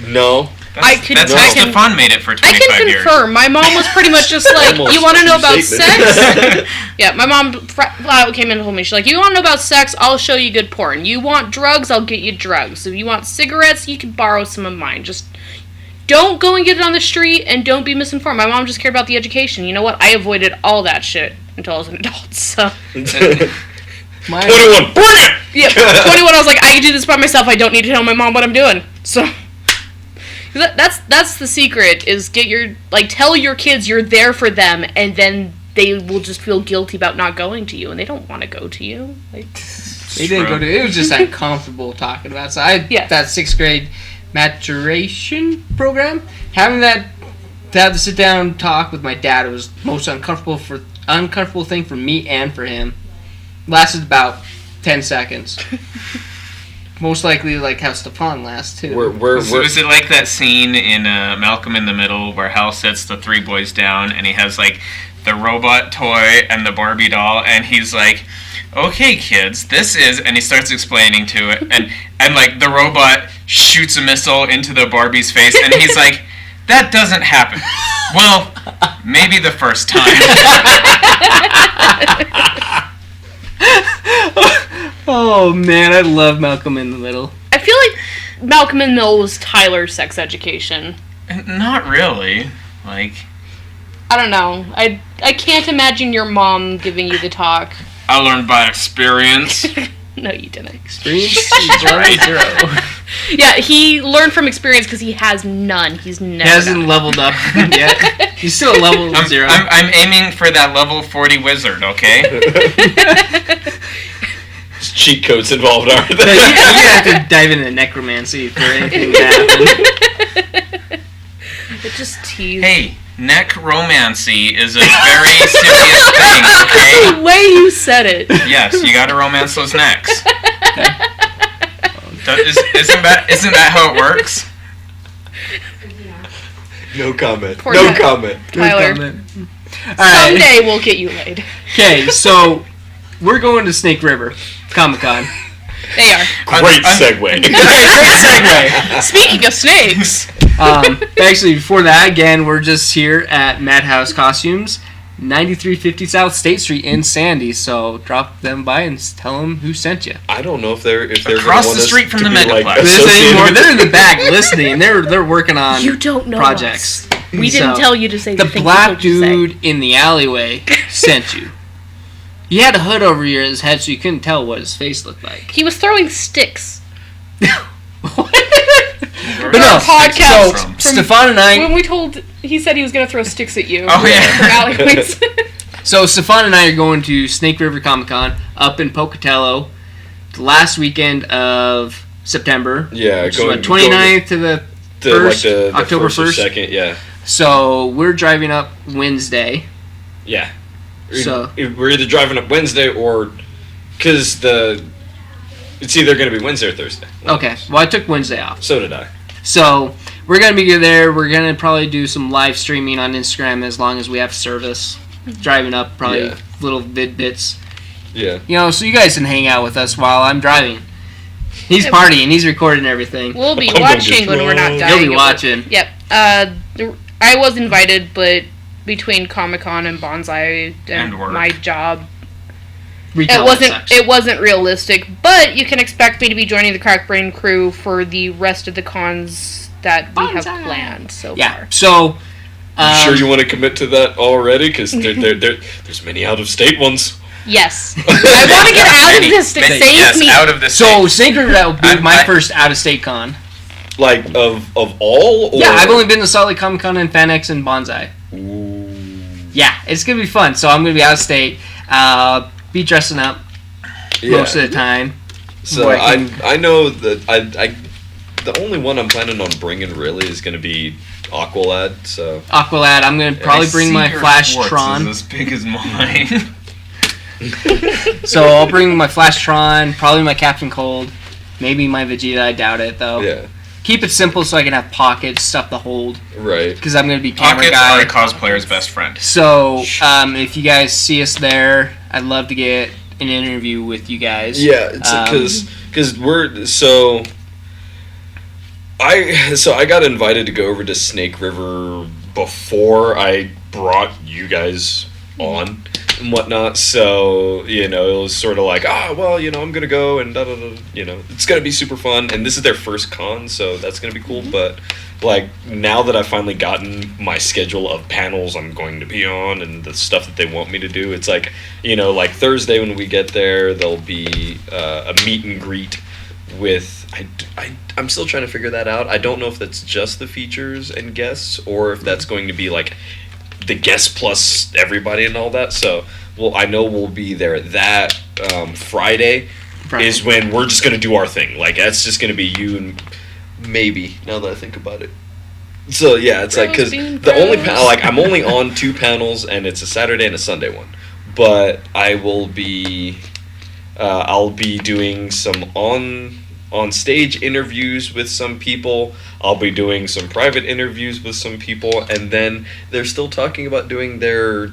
no. That's how Stefan made it for I 25 can years. confirm. My mom was pretty much just like, Almost you want to know about statement. sex? Yeah, my mom flat out came in and told me, she's like, you want to know about sex? I'll show you good porn. You want drugs? I'll get you drugs. If you want cigarettes, you can borrow some of mine. Just don't go and get it on the street, and don't be misinformed. My mom just cared about the education. You know what? I avoided all that shit until I was an adult, so... 21, Mine, burn it! Yeah, 21, I was like, I can do this by myself. I don't need to tell my mom what I'm doing. So... That's the secret, is tell your kids you're there for them, and then they will just feel guilty about not going to you, and they don't want to go to you. Like, they didn't go to... It was just uncomfortable talking about. So that 6th grade maturation program, having that... To have to sit down and talk with my dad, it was the most uncomfortable thing for me and for him. Lasted about 10 seconds. Most likely like how Stefan lasts too. Was it like that scene in Malcolm in the Middle where Hal sits the 3 boys down and he has like the robot toy and the Barbie doll, and he's like, okay kids, this is, and he starts explaining to it, and like the robot shoots a missile into the Barbie's face, and he's like, that doesn't happen. Well, maybe the first time. Oh man, I love Malcolm in the Middle. I feel like Malcolm in the Middle was Tyler's sex education. Not really. Like, I don't know. I can't imagine your mom giving you the talk. I learned by experience. No, you didn't. Experience is level 0. Yeah, he learned from experience because he has none. He's never. He hasn't leveled up yet. He's still level 0. I'm aiming for that level 40 wizard, okay? There's cheat codes involved, aren't You there? have to dive into necromancy for anything to happen. It just teased. Hey, neck romancy is a very serious thing, okay? The way you said it. Yes, you gotta romance those necks. Isn't that how it works? No comment. Poor No Ty- comment. Tyler. All right. Someday we'll get you laid. Okay, so we're going to Snake River Comic Con. They are. Great segue. Great segue. Speaking of snakes. Actually, before that, again, we're just here at Madhouse Costumes, 9350 South State Street in Sandy. So drop them by and tell them who sent you. I don't know if they're Across the street from the Megaplex. They're in the back listening. They're working on You don't know projects. us. We didn't tell you to say The things black we told you to say. dude in the alleyway sent you. He had a hood over his head, so you couldn't tell what his face looked like. He was throwing sticks. But no, podcast so from- Stefan and I. When we told, he said he was going to throw sticks at you. Oh, yeah. From alleyways. So Stefan and I are going to Snake River Comic Con up in Pocatello, the last weekend of September. Yeah, which is what, 29th to the 1st, the October first or 1st. second, yeah. So we're driving up Wednesday. Yeah. So We're either driving up Wednesday or... Because it's either going to be Wednesday or Thursday. okay, well I took Wednesday off. So did I. So we're gonna be there. We're gonna probably do some live streaming on Instagram as long as we have service. Driving up, probably Yeah. little vid bits. Yeah. You know, so you guys can hang out with us while I'm driving. He's partying. He's recording everything. We'll be I'm gonna watching get when we're not drunk. dying. You'll be of it. watching. Yep. I was invited, but between Comic-Con and Bonsai and, And work. my job, Retail sucks. it wasn't realistic. But you can expect me to be joining the Crack Brain crew for the rest of the cons that we have Bonsai. planned so Yeah. far. So. You sure you want to commit to that already? Because there's many out-of-state ones. Yes. I want to get out of this to save yes, me. out of this. So Snake River, that would be my I- first out-of-state con. Like, of all? Or? Yeah, I've only been to Salt Lake Comic Con and FanX and Bonsai. Yeah, it's gonna be fun. So I'm gonna be out of state. Be dressing up most of the time. So Where I can- I know that I the only one I'm planning on bringing really is going to be Aqualad. So Aqualad. I'm gonna probably bring my Flash Tron. Is as big as mine. So I'll bring my Flash Tron, probably my Captain Cold, maybe my Vegeta. I doubt it though. yeah, Keep it simple so I can have pockets, stuff to hold, right. because I'm gonna be camera Pockets guy. are a cosplayer's best friend. So if you guys see us there, I'd love to get an interview with you guys. Yeah, it's because we're so. I got invited to go over to Snake River before I brought you guys on and whatnot. So it was sort of like, I'm gonna go and da da da. It's gonna be super fun. And this is their first con, so that's gonna be cool. But like now that I've finally gotten my schedule of panels I'm going to be on and the stuff that they want me to do, it's like like Thursday when we get there, there'll be a meet and greet with. I'm still trying to figure that out. I don't know if that's just the features and guests or if that's going to be like the guests plus everybody and all that. So, I know we'll be there. That Friday is when we're just going to do our thing. Like, that's just going to be you and maybe, now that I think about it. So, yeah, it's like, because the only I'm only on 2 panels, and it's a Saturday and a Sunday one. But I will be, I'll be doing some on stage interviews with some people. I'll be doing some private interviews with some people, and then they're still talking about doing their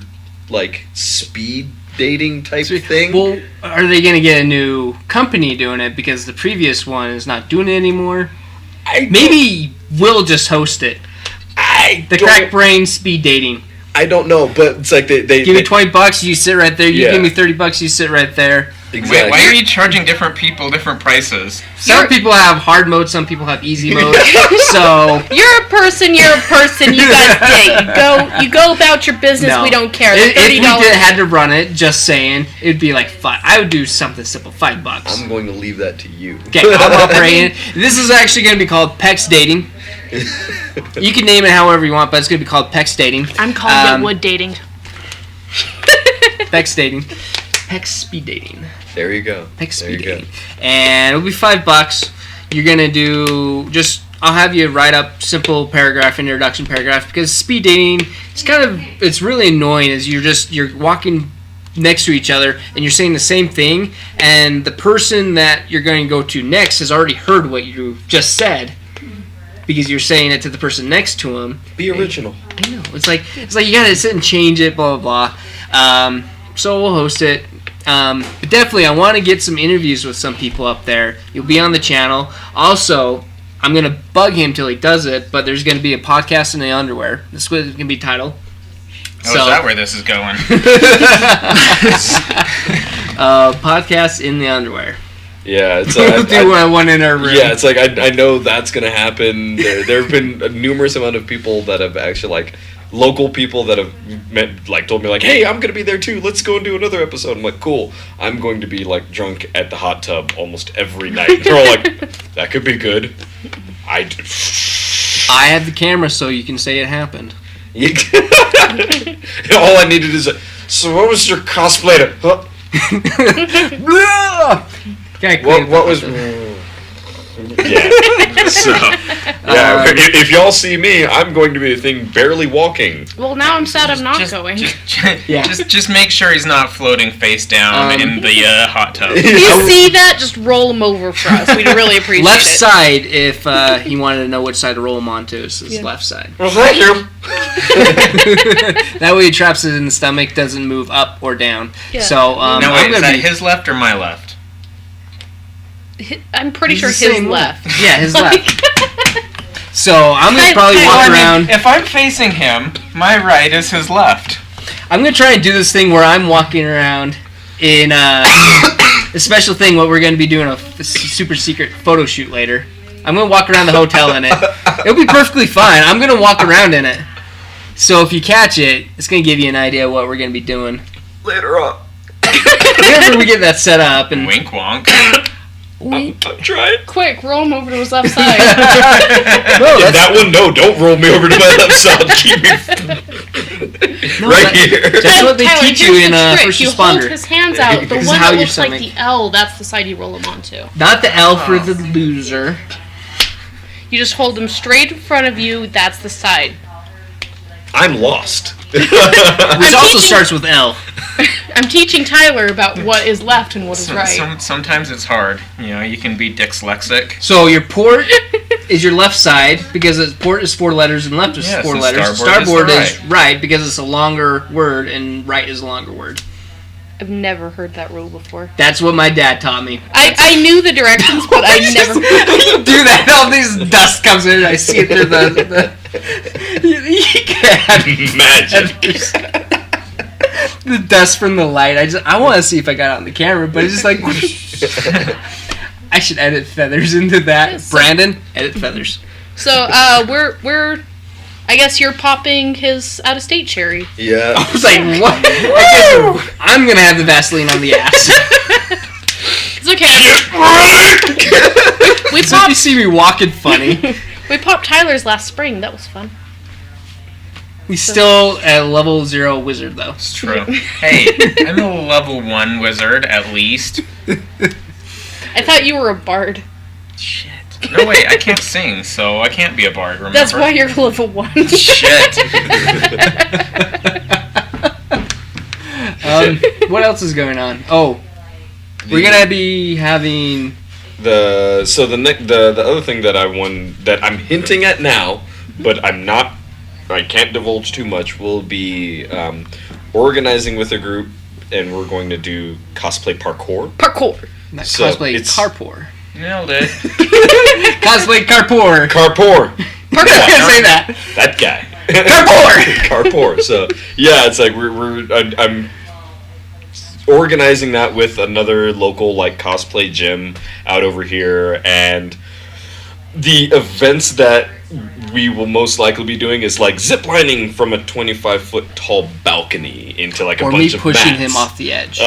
like speed dating type thing. Well, are they gonna get a new company doing it because the previous one is not doing it anymore? Maybe we'll just host it. The Crack Brain speed dating. I don't know, but it's like they give me $20, you sit right there. You Yeah. give me $30, you sit right there. Exactly. Wait, why are you charging different people different prices? Some people have hard mode, some people have easy mode. So You're a person. You guys date. You go about your business. no. We don't care. If The we $30. had to run it, just saying, it'd be like $5. I would do something simple, $5. I'm going to leave that to you. Okay, I'm operating. This is actually going to be called PEX Dating. You can name it however you want, but it's going to be called PEX Dating. I'm calling it wood dating. PEX Dating. PEX Speed Dating. There you go. PEX There you Speed go. Dating. And it'll be $5. You're going to do just I'll have you write up simple paragraph, introduction paragraph, because speed dating, it's really annoying as you're walking next to each other and you're saying the same thing, and the person that you're going to go to next has already heard what you just said because you're saying it to the person next to him. Be original. I know. It's like you gotta sit and change it, blah blah blah. So we'll host it. But definitely, I want to get some interviews with some people up there. You'll be on the channel. Also, I'm going to bug him till he does it, but there's going to be a podcast in the underwear. This is going to be titled. Oh, is that where this is going? Podcast in the underwear. Yeah, it's We'll do one in our room. Yeah, it's like I know that's gonna happen. There have been a numerous amount of people that have actually like local people that have told me like, hey, I'm gonna be there too. Let's go and do another episode. I'm like, cool. I'm going to be like drunk at the hot tub almost every night. They're all like, that could be good. I have the camera, so you can say it happened. All I needed is so what was your cosplay to? Huh? What was? Yeah. So, yeah. If y'all see me, I'm going to be a thing barely walking. Well, now I'm sad I'm not going. Just make sure he's not floating face down in the hot tub. If you see that, just roll him over for us. We'd really appreciate left it. Left side, if he wanted to know which side to roll him onto, is his left side. Well, thank you. That way he traps it in the stomach, doesn't move up or down. Yeah. So, no, wait, is that his left or my left? I'm pretty sure his left. Yeah, his left. So I'm gonna probably walk around. If I'm facing him, my right is his left. I'm gonna try and do this thing where I'm walking around in a special thing. What we're gonna be doing a super secret photo shoot later. I'm gonna walk around the hotel in it. It'll be perfectly fine. I'm gonna walk around in it. So if you catch it, it's gonna give you an idea of what we're gonna be doing Later on. Whenever we get that set up and wink wonk. Wink. I'm trying. Quick, roll him over to his left side. That one, no, don't roll me over to my left side. Keep me here. That's what they teach you in First You Responder. hold his hands out. The one This is how that your looks like stomach- the L, that's the side you roll him onto. Not the L for the loser. You just hold him straight in front of you, that's the side. I'm lost. Which also starts with L. I'm teaching Tyler about what is left and what is right. Sometimes it's hard. You know, you can be dyslexic. So your port is your left side because port is 4 letters and left is 4 letters. Starboard is right because it's a longer word and right is a longer word. I've never heard that rule before. That's what my dad taught me. I knew the directions, but I never... You do that, all this dust comes in and I see it through the you can't Magic. the dust from the light. I want to see if I got it on the camera, but it's just like... I should edit feathers into that. Yes. Brandon, edit feathers. So, we're... I guess you're popping his out-of-state cherry. Yeah. I was like, what? I'm going to have the Vaseline on the ass. It's okay. We So if you see me walking funny... We popped Tyler's last spring. That was fun. He's still at level 0 wizard, though. It's true. Hey, I'm a level 1 wizard, at least. I thought you were a bard. Shit. No, wait, I can't sing, so I can't be a bard, remember? That's why you're level 1. Shit. What else is going on? Oh, we're going to be having... The other thing that I'm hinting at now, but I can't divulge too much, will be organizing with a group, and we're going to do cosplay parkour. Parkour. Not So cosplay it's- carpour. Nailed it. Cosplay carpour. Carpour. I can't say that. That guy. Carpour. Carpour. So yeah, it's like I'm organizing that with another local like cosplay gym out over here, and the events that we will most likely be doing is like ziplining from a 25-foot tall balcony into like a Or bunch me of pushing mats. him off the edge.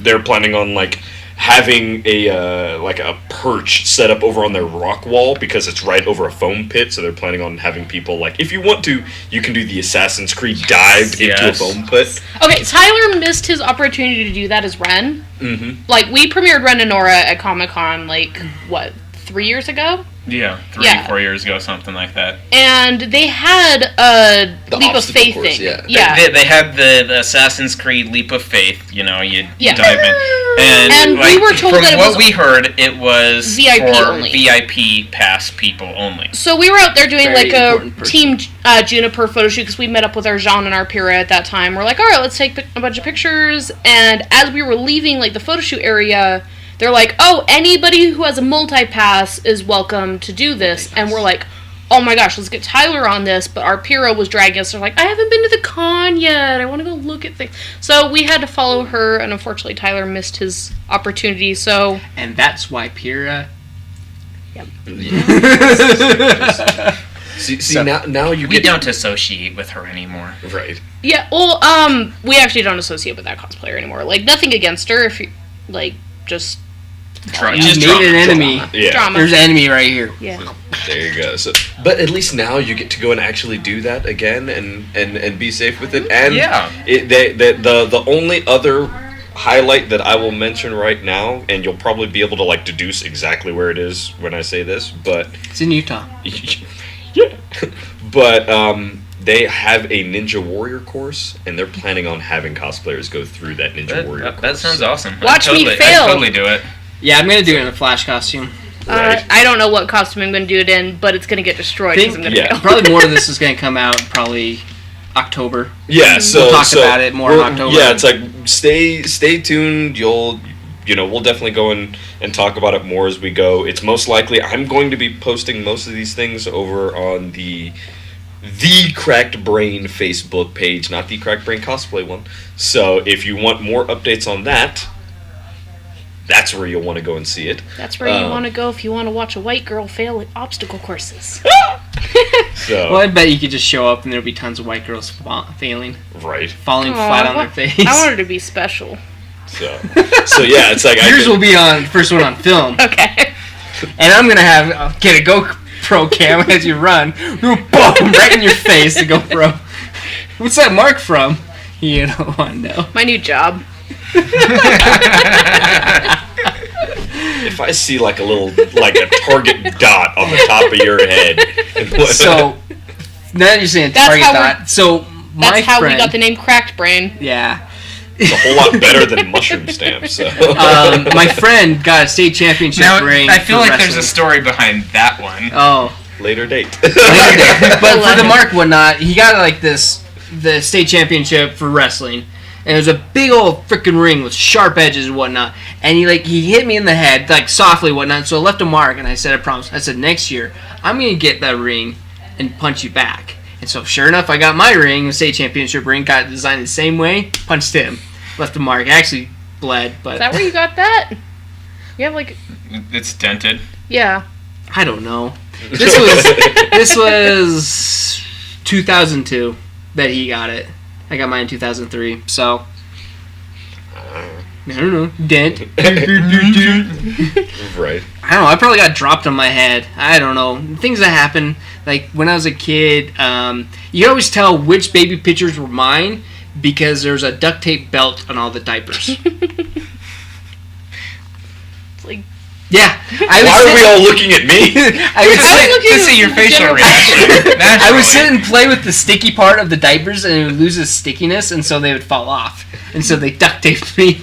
They're planning on like having a perch set up over on their rock wall because it's right over a foam pit. So they're planning on having people like, if you want to, you can do the Assassin's Creed dive into a foam pit. Okay, Tyler missed his opportunity to do that as Ren. Mm-hmm. Like, we premiered Ren and Nora at Comic-Con, like, what, 3 years ago? Yeah, 4 years ago, something like that. And they had a The leap of obstacle faith course, thing. yeah. They had the Assassin's Creed Leap of Faith. You Yeah. dive in, And we were told from that it what was we heard, it was VIP for only. VIP pass people only. So we were out there doing Very like a important person. Team Juniper photo shoot because we met up with our Jean and our Pira at that time. We're like, all right, let's take a bunch of pictures. And as we were leaving like the photo shoot area, they're like, oh, anybody who has a multi-pass is welcome to do this. And we're like, oh my gosh, let's get Tyler on this. But our Pira was dragging us. They're like, I haven't been to the con yet. I want to go look at things. So we had to follow her. And unfortunately, Tyler missed his opportunity. So And that's why Pyrrha. See now you We get don't associate with her anymore. right. yeah, well, we actually don't associate with that cosplayer anymore. Like, nothing against her. If you like, just Try, You just made drama. an enemy. Yeah. drama. There's an enemy right here. Yeah. There you go. So, but at least now you get to go and actually do that again and be safe with it. And Yeah. The only other highlight that I will mention right now, and you'll probably be able to like deduce exactly where it is when I say this, but It's in Utah. yeah, but they have a Ninja Warrior course, and they're planning on having cosplayers go through that Ninja Warrior course. That sounds awesome. Watch me I'd fail. totally do it. Yeah, I'm gonna do it in a Flash costume. Right. I don't know what costume I'm going to do it in, but it's going to get destroyed because I'm going to yeah. fail. Probably more of this is gonna come out probably October. Yeah, so We'll talk so about it more in we're- October. Yeah, it's like stay tuned. We'll definitely go and talk about it more as we go. It's most likely I'm going to be posting most of these things over on the Cracked Brain Facebook page, not the Cracked Brain cosplay one. So if you want more updates on that, that's where you'll want to go and see it. That's where you want to go if you want to watch a white girl fail at obstacle courses. So Well, I bet you could just show up and there'll be tons of white girls failing, right. falling Aw, flat on what- their face. I wanted to be special. So yeah, it's like Yours will be on first one on film, Okay. and I'm gonna have get a GoPro cam as you run, boom, right in your face. The GoPro. What's that mark from? You don't want to know. My new job. if I see like a target dot on the top of your head. So now that you're saying That's target how we're- dot. So my That's how friend, we got the name Cracked Brain. yeah. it's a whole lot better than mushroom stamps. So. My friend got a state championship Now, ring. I feel for like there's a wrestling. story behind that one. Oh. Later date. But for the mark whatnot, he got like the state championship for wrestling, and it was a big old freaking ring with sharp edges and whatnot. And he hit me in the head like softly and whatnot. So I left a mark, and I said, I promise. I said next year I'm gonna get that ring and punch you back. And so sure enough, I got my ring, the state championship ring, got it designed the same way, punched him, left a mark. Actually bled, but Is that where you got that? You have like, It's dented. yeah. I don't know. This was 2002 that he got it. I got mine in 2003. So I don't know. Dent. Right. I don't know. I probably got dropped on my head. I don't know. Things that happen. Like when I was a kid, you could always tell which baby pictures were mine because there's a duct tape belt on all the diapers. It's like, Yeah. Why are we all looking at me? I would I was sit, looking To see your facial general- reaction. I would sit Naturally. and play with the sticky part of the diapers, and it would lose its stickiness, and so they would fall off. And so they duct taped me.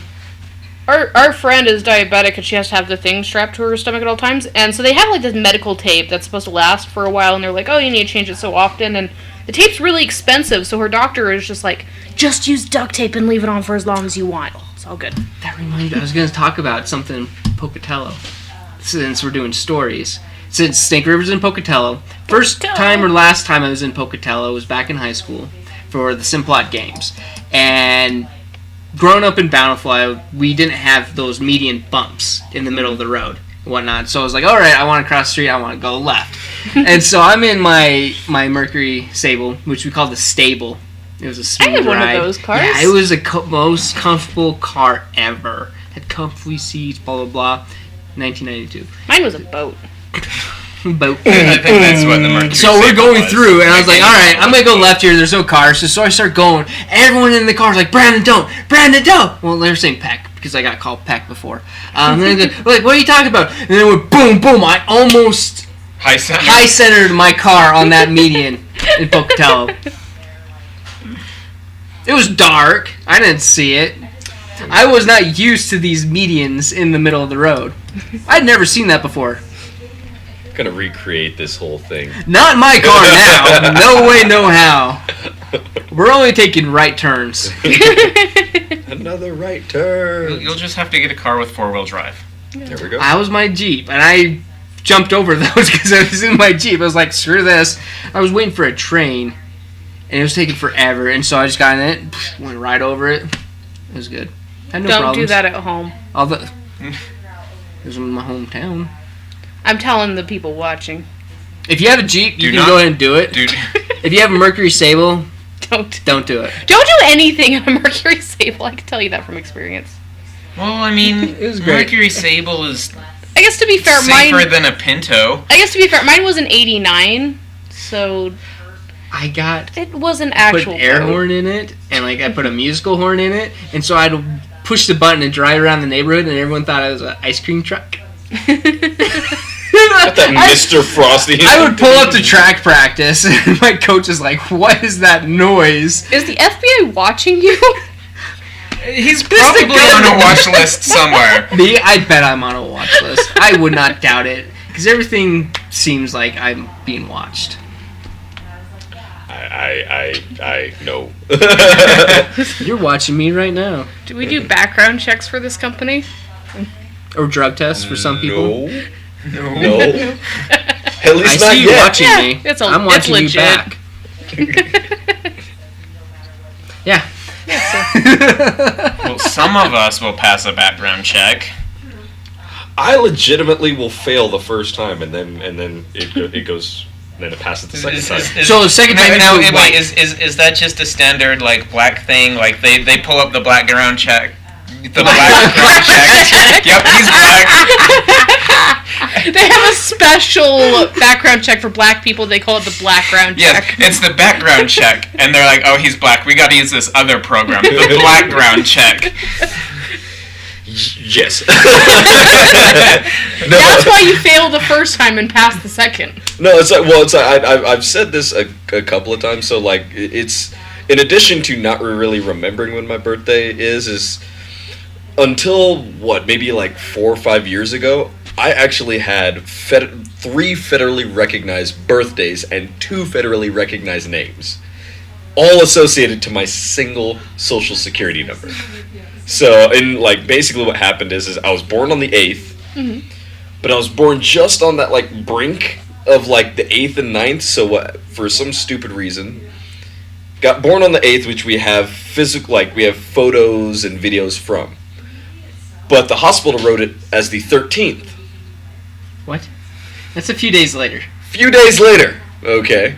Our friend is diabetic and she has to have the thing strapped to her stomach at all times. And so they have like this medical tape that's supposed to last for a while. And they're like, oh, you need to change it so often. And the tape's really expensive. So her doctor is just like, just use duct tape and leave it on for as long as you want. It's all good. That reminded me, I was going to talk about something in Pocatello, since we're doing stories. Since Snake River's in Pocatello, first time or last time I was in Pocatello was back in high school for the Simplot Games. And growing up in Bountiful, we didn't have those median bumps in the middle of the road and whatnot. So I was like, all right, I want to cross the street, I want to go left. And so I'm in my Mercury Sable, which we call the Stable. It was a smooth I had one of ride. those cars. Yeah, it was the most comfortable car ever. Had comfy seats, blah, blah, blah. 1992. Mine was a boat. Boat. I think that's what the Mercury So we're Sable going was. through, and I was like, all right, I'm going to go left here. There's no cars. So I start going. Everyone in the car is like, Brandon, don't. Brandon, don't. Well, they're saying Peck, because I got called Peck before. And then they're like, what are you talking about? And then it went boom, boom. I almost high centered my car on that median in Pocatello. It was dark. I didn't see it. I was not used to these medians in the middle of the road. I'd never seen that before. Gonna recreate this whole thing. Not in my car now. No way, no how. We're only taking right turns. Another right turn. You'll just have to get a car with 4-wheel drive. There we go. I was my Jeep, and I jumped over those because I was in my Jeep. I was like, screw this. I was waiting for a train, and it was taking forever, and so I just got in it, went right over it. It was good. Had no Don't problems. do that at home. It was in my hometown. I'm telling the people watching. If you have a Jeep, you Do can not- go ahead and do it. Dude, If you have a Mercury Sable, Don't do it. do anything in a Mercury Sable. I can tell you that from experience. well, I mean, It was great. Mercury Sable is I guess to be fair, safer than a Pinto. mine was an '89, so I got it was an put actual an air boat. horn in it, and like I put a musical horn in it, and so I'd push the button and drive around the neighborhood, and everyone thought I was an ice cream truck. That Mr. Frosty. I would pull up to track practice, and my coach is like, "What is that noise?" Is the FBI watching you? He's the probably gun. on a watch list somewhere. Me, I bet I'm on a watch list. I would not doubt it, because everything seems like I'm being watched. I know. You're watching me right now. Do we do background checks for this company? Or drug tests for some people. No. At I least not see you yet. watching Yeah, me. it's I'm watching you legit. back. Yeah. Well, some of us will pass a background check. I legitimately will fail the first time, and then it goes. Then it passes the second time. So the second time you do wait, white. is that just a standard like black thing? Like they pull up the background check. The background check. Yep, he's black. They have a special background check for black people. They call it the blackground Yes, check. it's the background check, and they're like, "Oh, he's black. We got to use this other program, the blackground check." Yes. No. That's why you failed the first time and passed the second. No, it's like, well, it's like, I've said this a couple of times. So like, it's in addition to not really remembering when my birthday is until what, maybe like 4 or 5 years ago, I actually had 3 federally recognized birthdays and 2 federally recognized names, all associated to my single social security number. So, and like basically what happened is I was born on the 8th, but I was born just on that like brink of like the 8th and 9th. So for some stupid reason, got born on the 8th, which we have we have photos and videos from. But the hospital wrote it as the 13th. What? That's a few days later. Few days later, okay.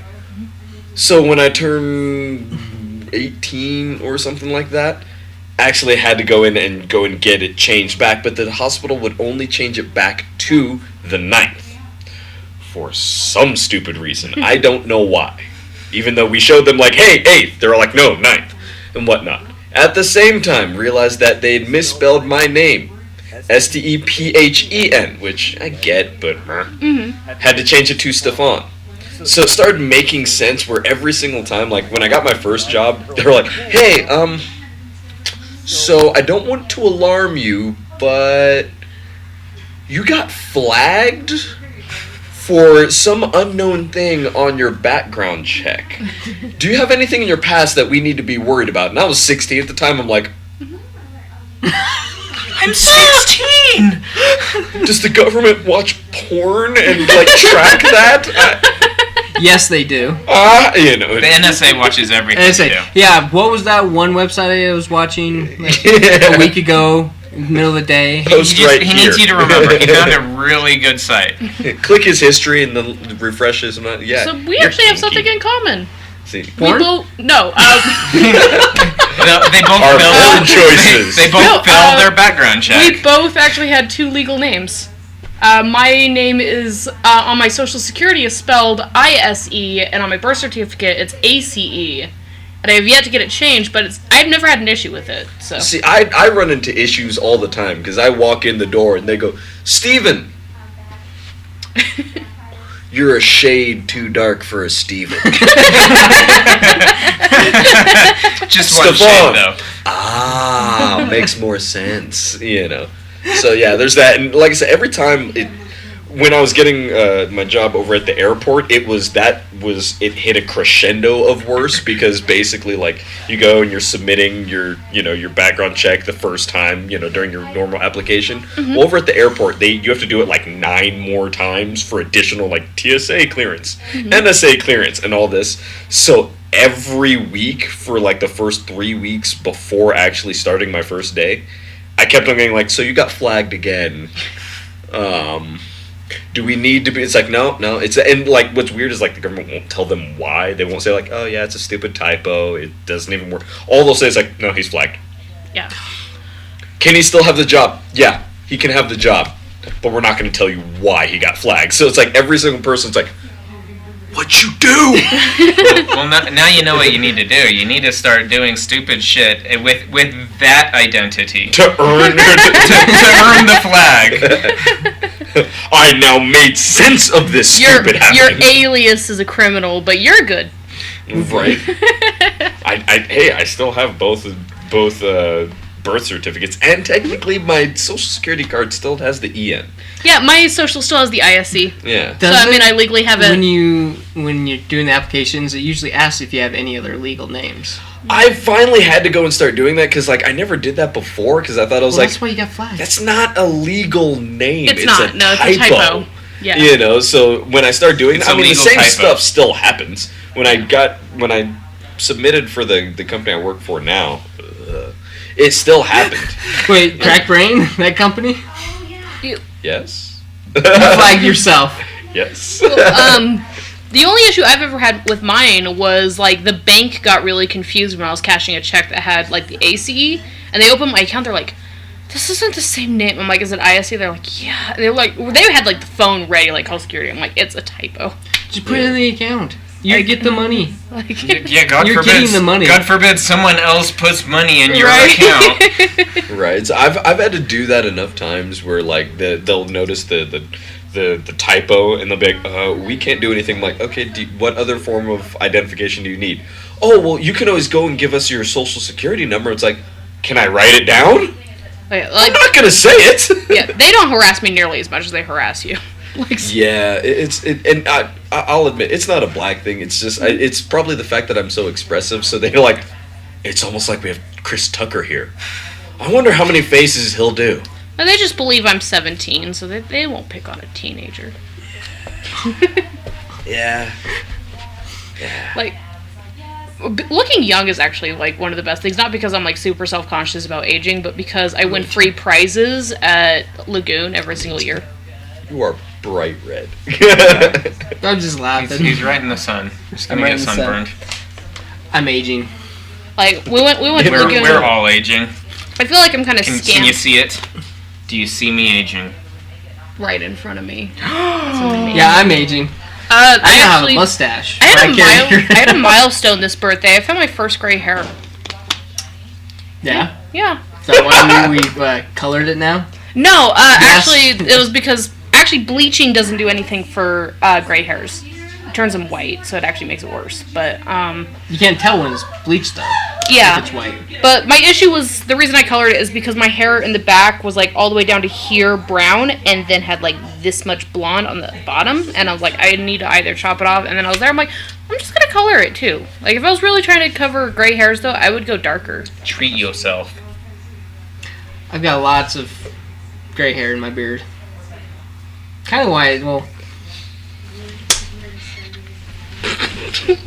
So when I turned 18 or something like that, actually had to go in and get it changed back, but the hospital would only change it back to the 9th for some stupid reason. I don't know why. Even though we showed them like, hey, 8th, they were like, no, 9th, and whatnot. At the same time, realized that they'd misspelled my name, Stephen, which I get, but had to change it to Stefan. So it started making sense where every single time, like when I got my first job, they were like, hey, so I don't want to alarm you, but you got flagged for some unknown thing on your background check. Do you have anything in your past that we need to be worried about? And I was 16 at the time. I'm like, I'm 16. does the government watch porn and like track that? Yes, they do. You know. The NSA watches everything. And I you say, do. yeah, what was that one website I was watching like, a week ago, in the middle of the day? Post He right needs you here. to remember. He found a really good site. Click his history and then refresh his. Yeah. So we you're actually have kinky. something in common. See. Porn? We both no. They both Our filled. own choices. They both No, filled their background check. We both actually had 2 legal names. My name is on my social security is spelled ISE, and on my birth certificate it's ACE. And I have yet to get it changed, but I've never had an issue with it. So See, I run into issues all the time because I walk in the door and they go, Steven, You're a shade too dark for a Steven. Just one Stefan. shade, though. Ah, makes more sense, you know. So yeah, there's that, and like I said, every time when I was getting my job over at the airport, it hit a crescendo of worse because basically, like, you go and you're submitting your background check the first time, during your normal application. Mm-hmm. Well, over at the airport, you have to do it like 9 more times for additional like TSA clearance, NSA clearance, and all this. So every week for like the first 3 weeks before actually starting my first day, I kept on getting like, so you got flagged again. Do we need to be? It's like, no. It's, and like, what's weird is like the government won't tell them why. They won't say like, oh yeah, it's a stupid typo. It doesn't even work. All they'll say is like, no, he's flagged. Yeah. Can he still have the job? Yeah, he can have the job, but we're not going to tell you why he got flagged. So it's like every single person's like, what'd you do? Well, now you know what you need to do. You need to start doing stupid shit with that identity to earn to earn the flag. I now made sense of this stupid happening. Your alias is a criminal, but you're good. Right. I still have both birth certificates, and technically my social security card still has the EN. Yeah, my social still has the ISC. Yeah. So I mean, I legally have it. When you're doing the applications, it usually asks if you have any other legal names. I finally had to go and start doing that because, like, I never did that before because I thought I was like, that's why you got flagged. That's not a legal name. It's not. No, it's a typo. Yeah. So when I start doing that, I mean, the same typo. stuff still happens. When I submitted for the company I work for now, it still happened. Wait, Crack Brain, that company? Yes. You flagged yourself. Yes. The only issue I've ever had with mine was, like, the bank got really confused when I was cashing a check that had, like, the ACE, and they opened my account, they're like, this isn't the same name. I'm like, is it ISE? They're like, yeah. They're like, they had, like, the phone ready, like, call security. I'm like, it's a typo. Just put it in the account. You get the money. Like, yeah, God You're forbid. getting the money. God forbid someone else puts money in your right. account. Right. So I've had to do that enough times where, like, they'll notice the typo and they'll be like, we can't do anything. I'm like, okay, what other form of identification do you need? Oh, well, you can always go and give us your social security number. It's like, can I write it down? Like, I'm not gonna say it. Yeah, they don't harass me nearly as much as they harass you. Like, yeah, and I'll admit it's not a black thing. It's just it's probably the fact that I'm so expressive. So they're like, it's almost like we have Chris Tucker here. I wonder how many faces he'll do. and they just believe I'm 17, so they won't pick on a teenager. Yeah. Like, looking young is actually, like, one of the best things. Not because I'm, like, super self-conscious about aging, but because I win free prizes at Lagoon every single year. You are bright red. I'm just laughing. He's right in the sun. Just gonna get sunburned. I'm aging. Like, we went to Lagoon. We're all aging. I feel like I'm kind of Can you see it? Do you see me aging? right in front of me. Yeah, I'm aging. I I now actually have a mustache. I can't- had a milestone this birthday. I found my first gray hair. Yeah? Yeah. Is that why we colored it now? No, Yes. actually, it was because bleaching doesn't do anything for gray hairs. It turns them white, so it actually makes it worse. But You can't tell when it's bleached, though. yeah. If it's white. But my issue was, the reason I colored it is because my hair in the back was, like, all the way down to here brown, and then had, like, this much blonde on the bottom, and I was like, I need to either chop it off, and then I was there, I'm like, I'm just gonna color it, too. Like, if I was really trying to cover gray hairs, though, I would go darker. Treat yourself. I've got lots of gray hair in my beard. Kind of why, well... Alright.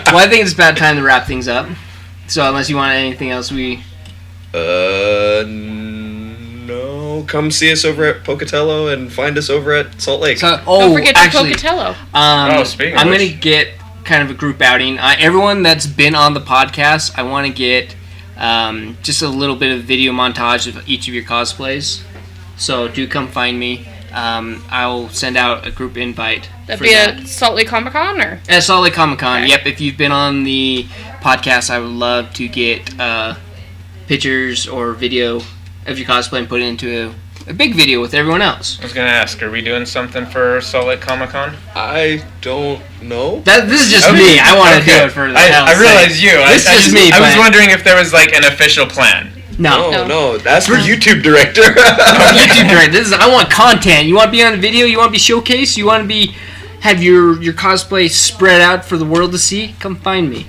Well, I think it's about time to wrap things up. So, unless you want anything else, No. Come see us over at Pocatello and find us over at Salt Lake. So, Don't forget actually, Pocatello. Speaking of I'm which. going to get kind of a group outing. Everyone that's been on the podcast, I want to get just a little bit of video montage of each of your cosplays. So, do come find me. I'll send out a group invite. That'd for be that. at Salt Lake Comic Con, or? At Salt Lake Comic Con. Okay. Yep. If you've been on the podcast, I would love to get pictures or video of your cosplay and put it into a big video with everyone else. I was gonna ask, are we doing something for Salt Lake Comic Con? I don't know. This is just me. I want to do it for the hell's I realize sake. you. This is me. I was but- wondering if there was like an official plan. No. That's for YouTube director. YouTube director. This is. I want content. You want to be on a video? You want to be showcased? You want to have your cosplay spread out for the world to see? Come find me.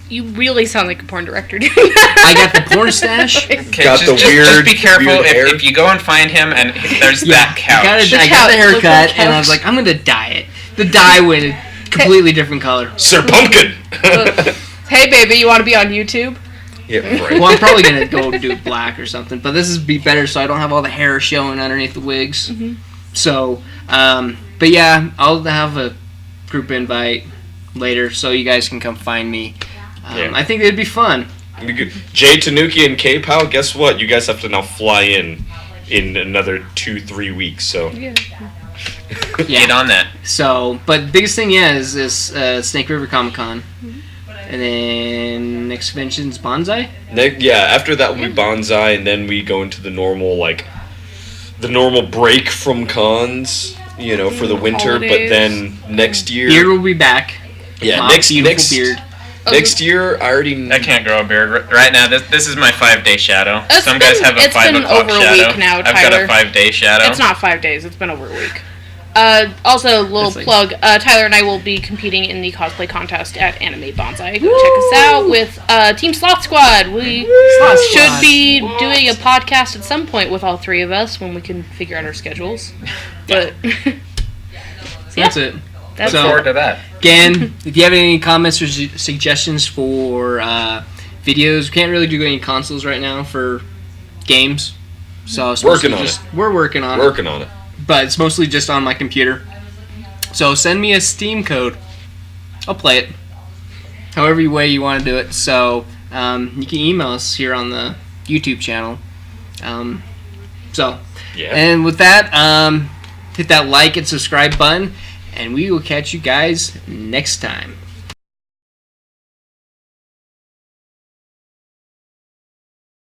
You really sound like a porn director, dude. I got the porn stash. Okay, Got the just weird- be careful weird hair. if you go and find him and there's that couch. I got the couch. Look haircut, at the and I was couch. like, I'm gonna dye it. The dye went a completely different color. Sir Pumpkin. Hey, baby, you want to be on YouTube? Yeah, right. Well, I'm probably gonna go do it black or something, but this is be better so I don't have all the hair showing underneath the wigs. Mm-hmm. So, but yeah, I'll have a group invite later so you guys can come find me. Yeah. I think it'd be fun. Jay Tanuki and K-Pow, guess what? You guys have to now fly in another 2-3 weeks. So Yeah. Get on that. So, but biggest thing is Snake River Comic Con, and then next convention's Bonsai. After that will be Bonsai, and then we go into the normal break from cons, for the winter. Holidays. But then next year, Beard will be back. yeah, Mom's beautiful beard. next year, I already. I can't grow a beard right now. This is my 5-day shadow. It's Some guys have a it's 5 been o'clock over a shadow. week now, I've got Tyler. a 5-day shadow. It's not 5 days. It's been over a week. Also, little It's like- plug. Tyler and I will be competing in the cosplay contest at Anime Bonsai. Go check us out with Team Sloth Squad. We Sloth should Squad. be doing a podcast at some point with all three of us when we can figure out our schedules. But That's it. that's So- Look forward to that. Again, if you have any comments or suggestions for videos, we can't really do any consoles right now for games. So it's Working mostly on just, we're working on it. Working on it. But it's mostly just on my computer. So send me a Steam code. I'll play it. However way you want to do it. So you can email us here on the YouTube channel. Yeah. And with that, hit that like and subscribe button. And we will catch you guys next time.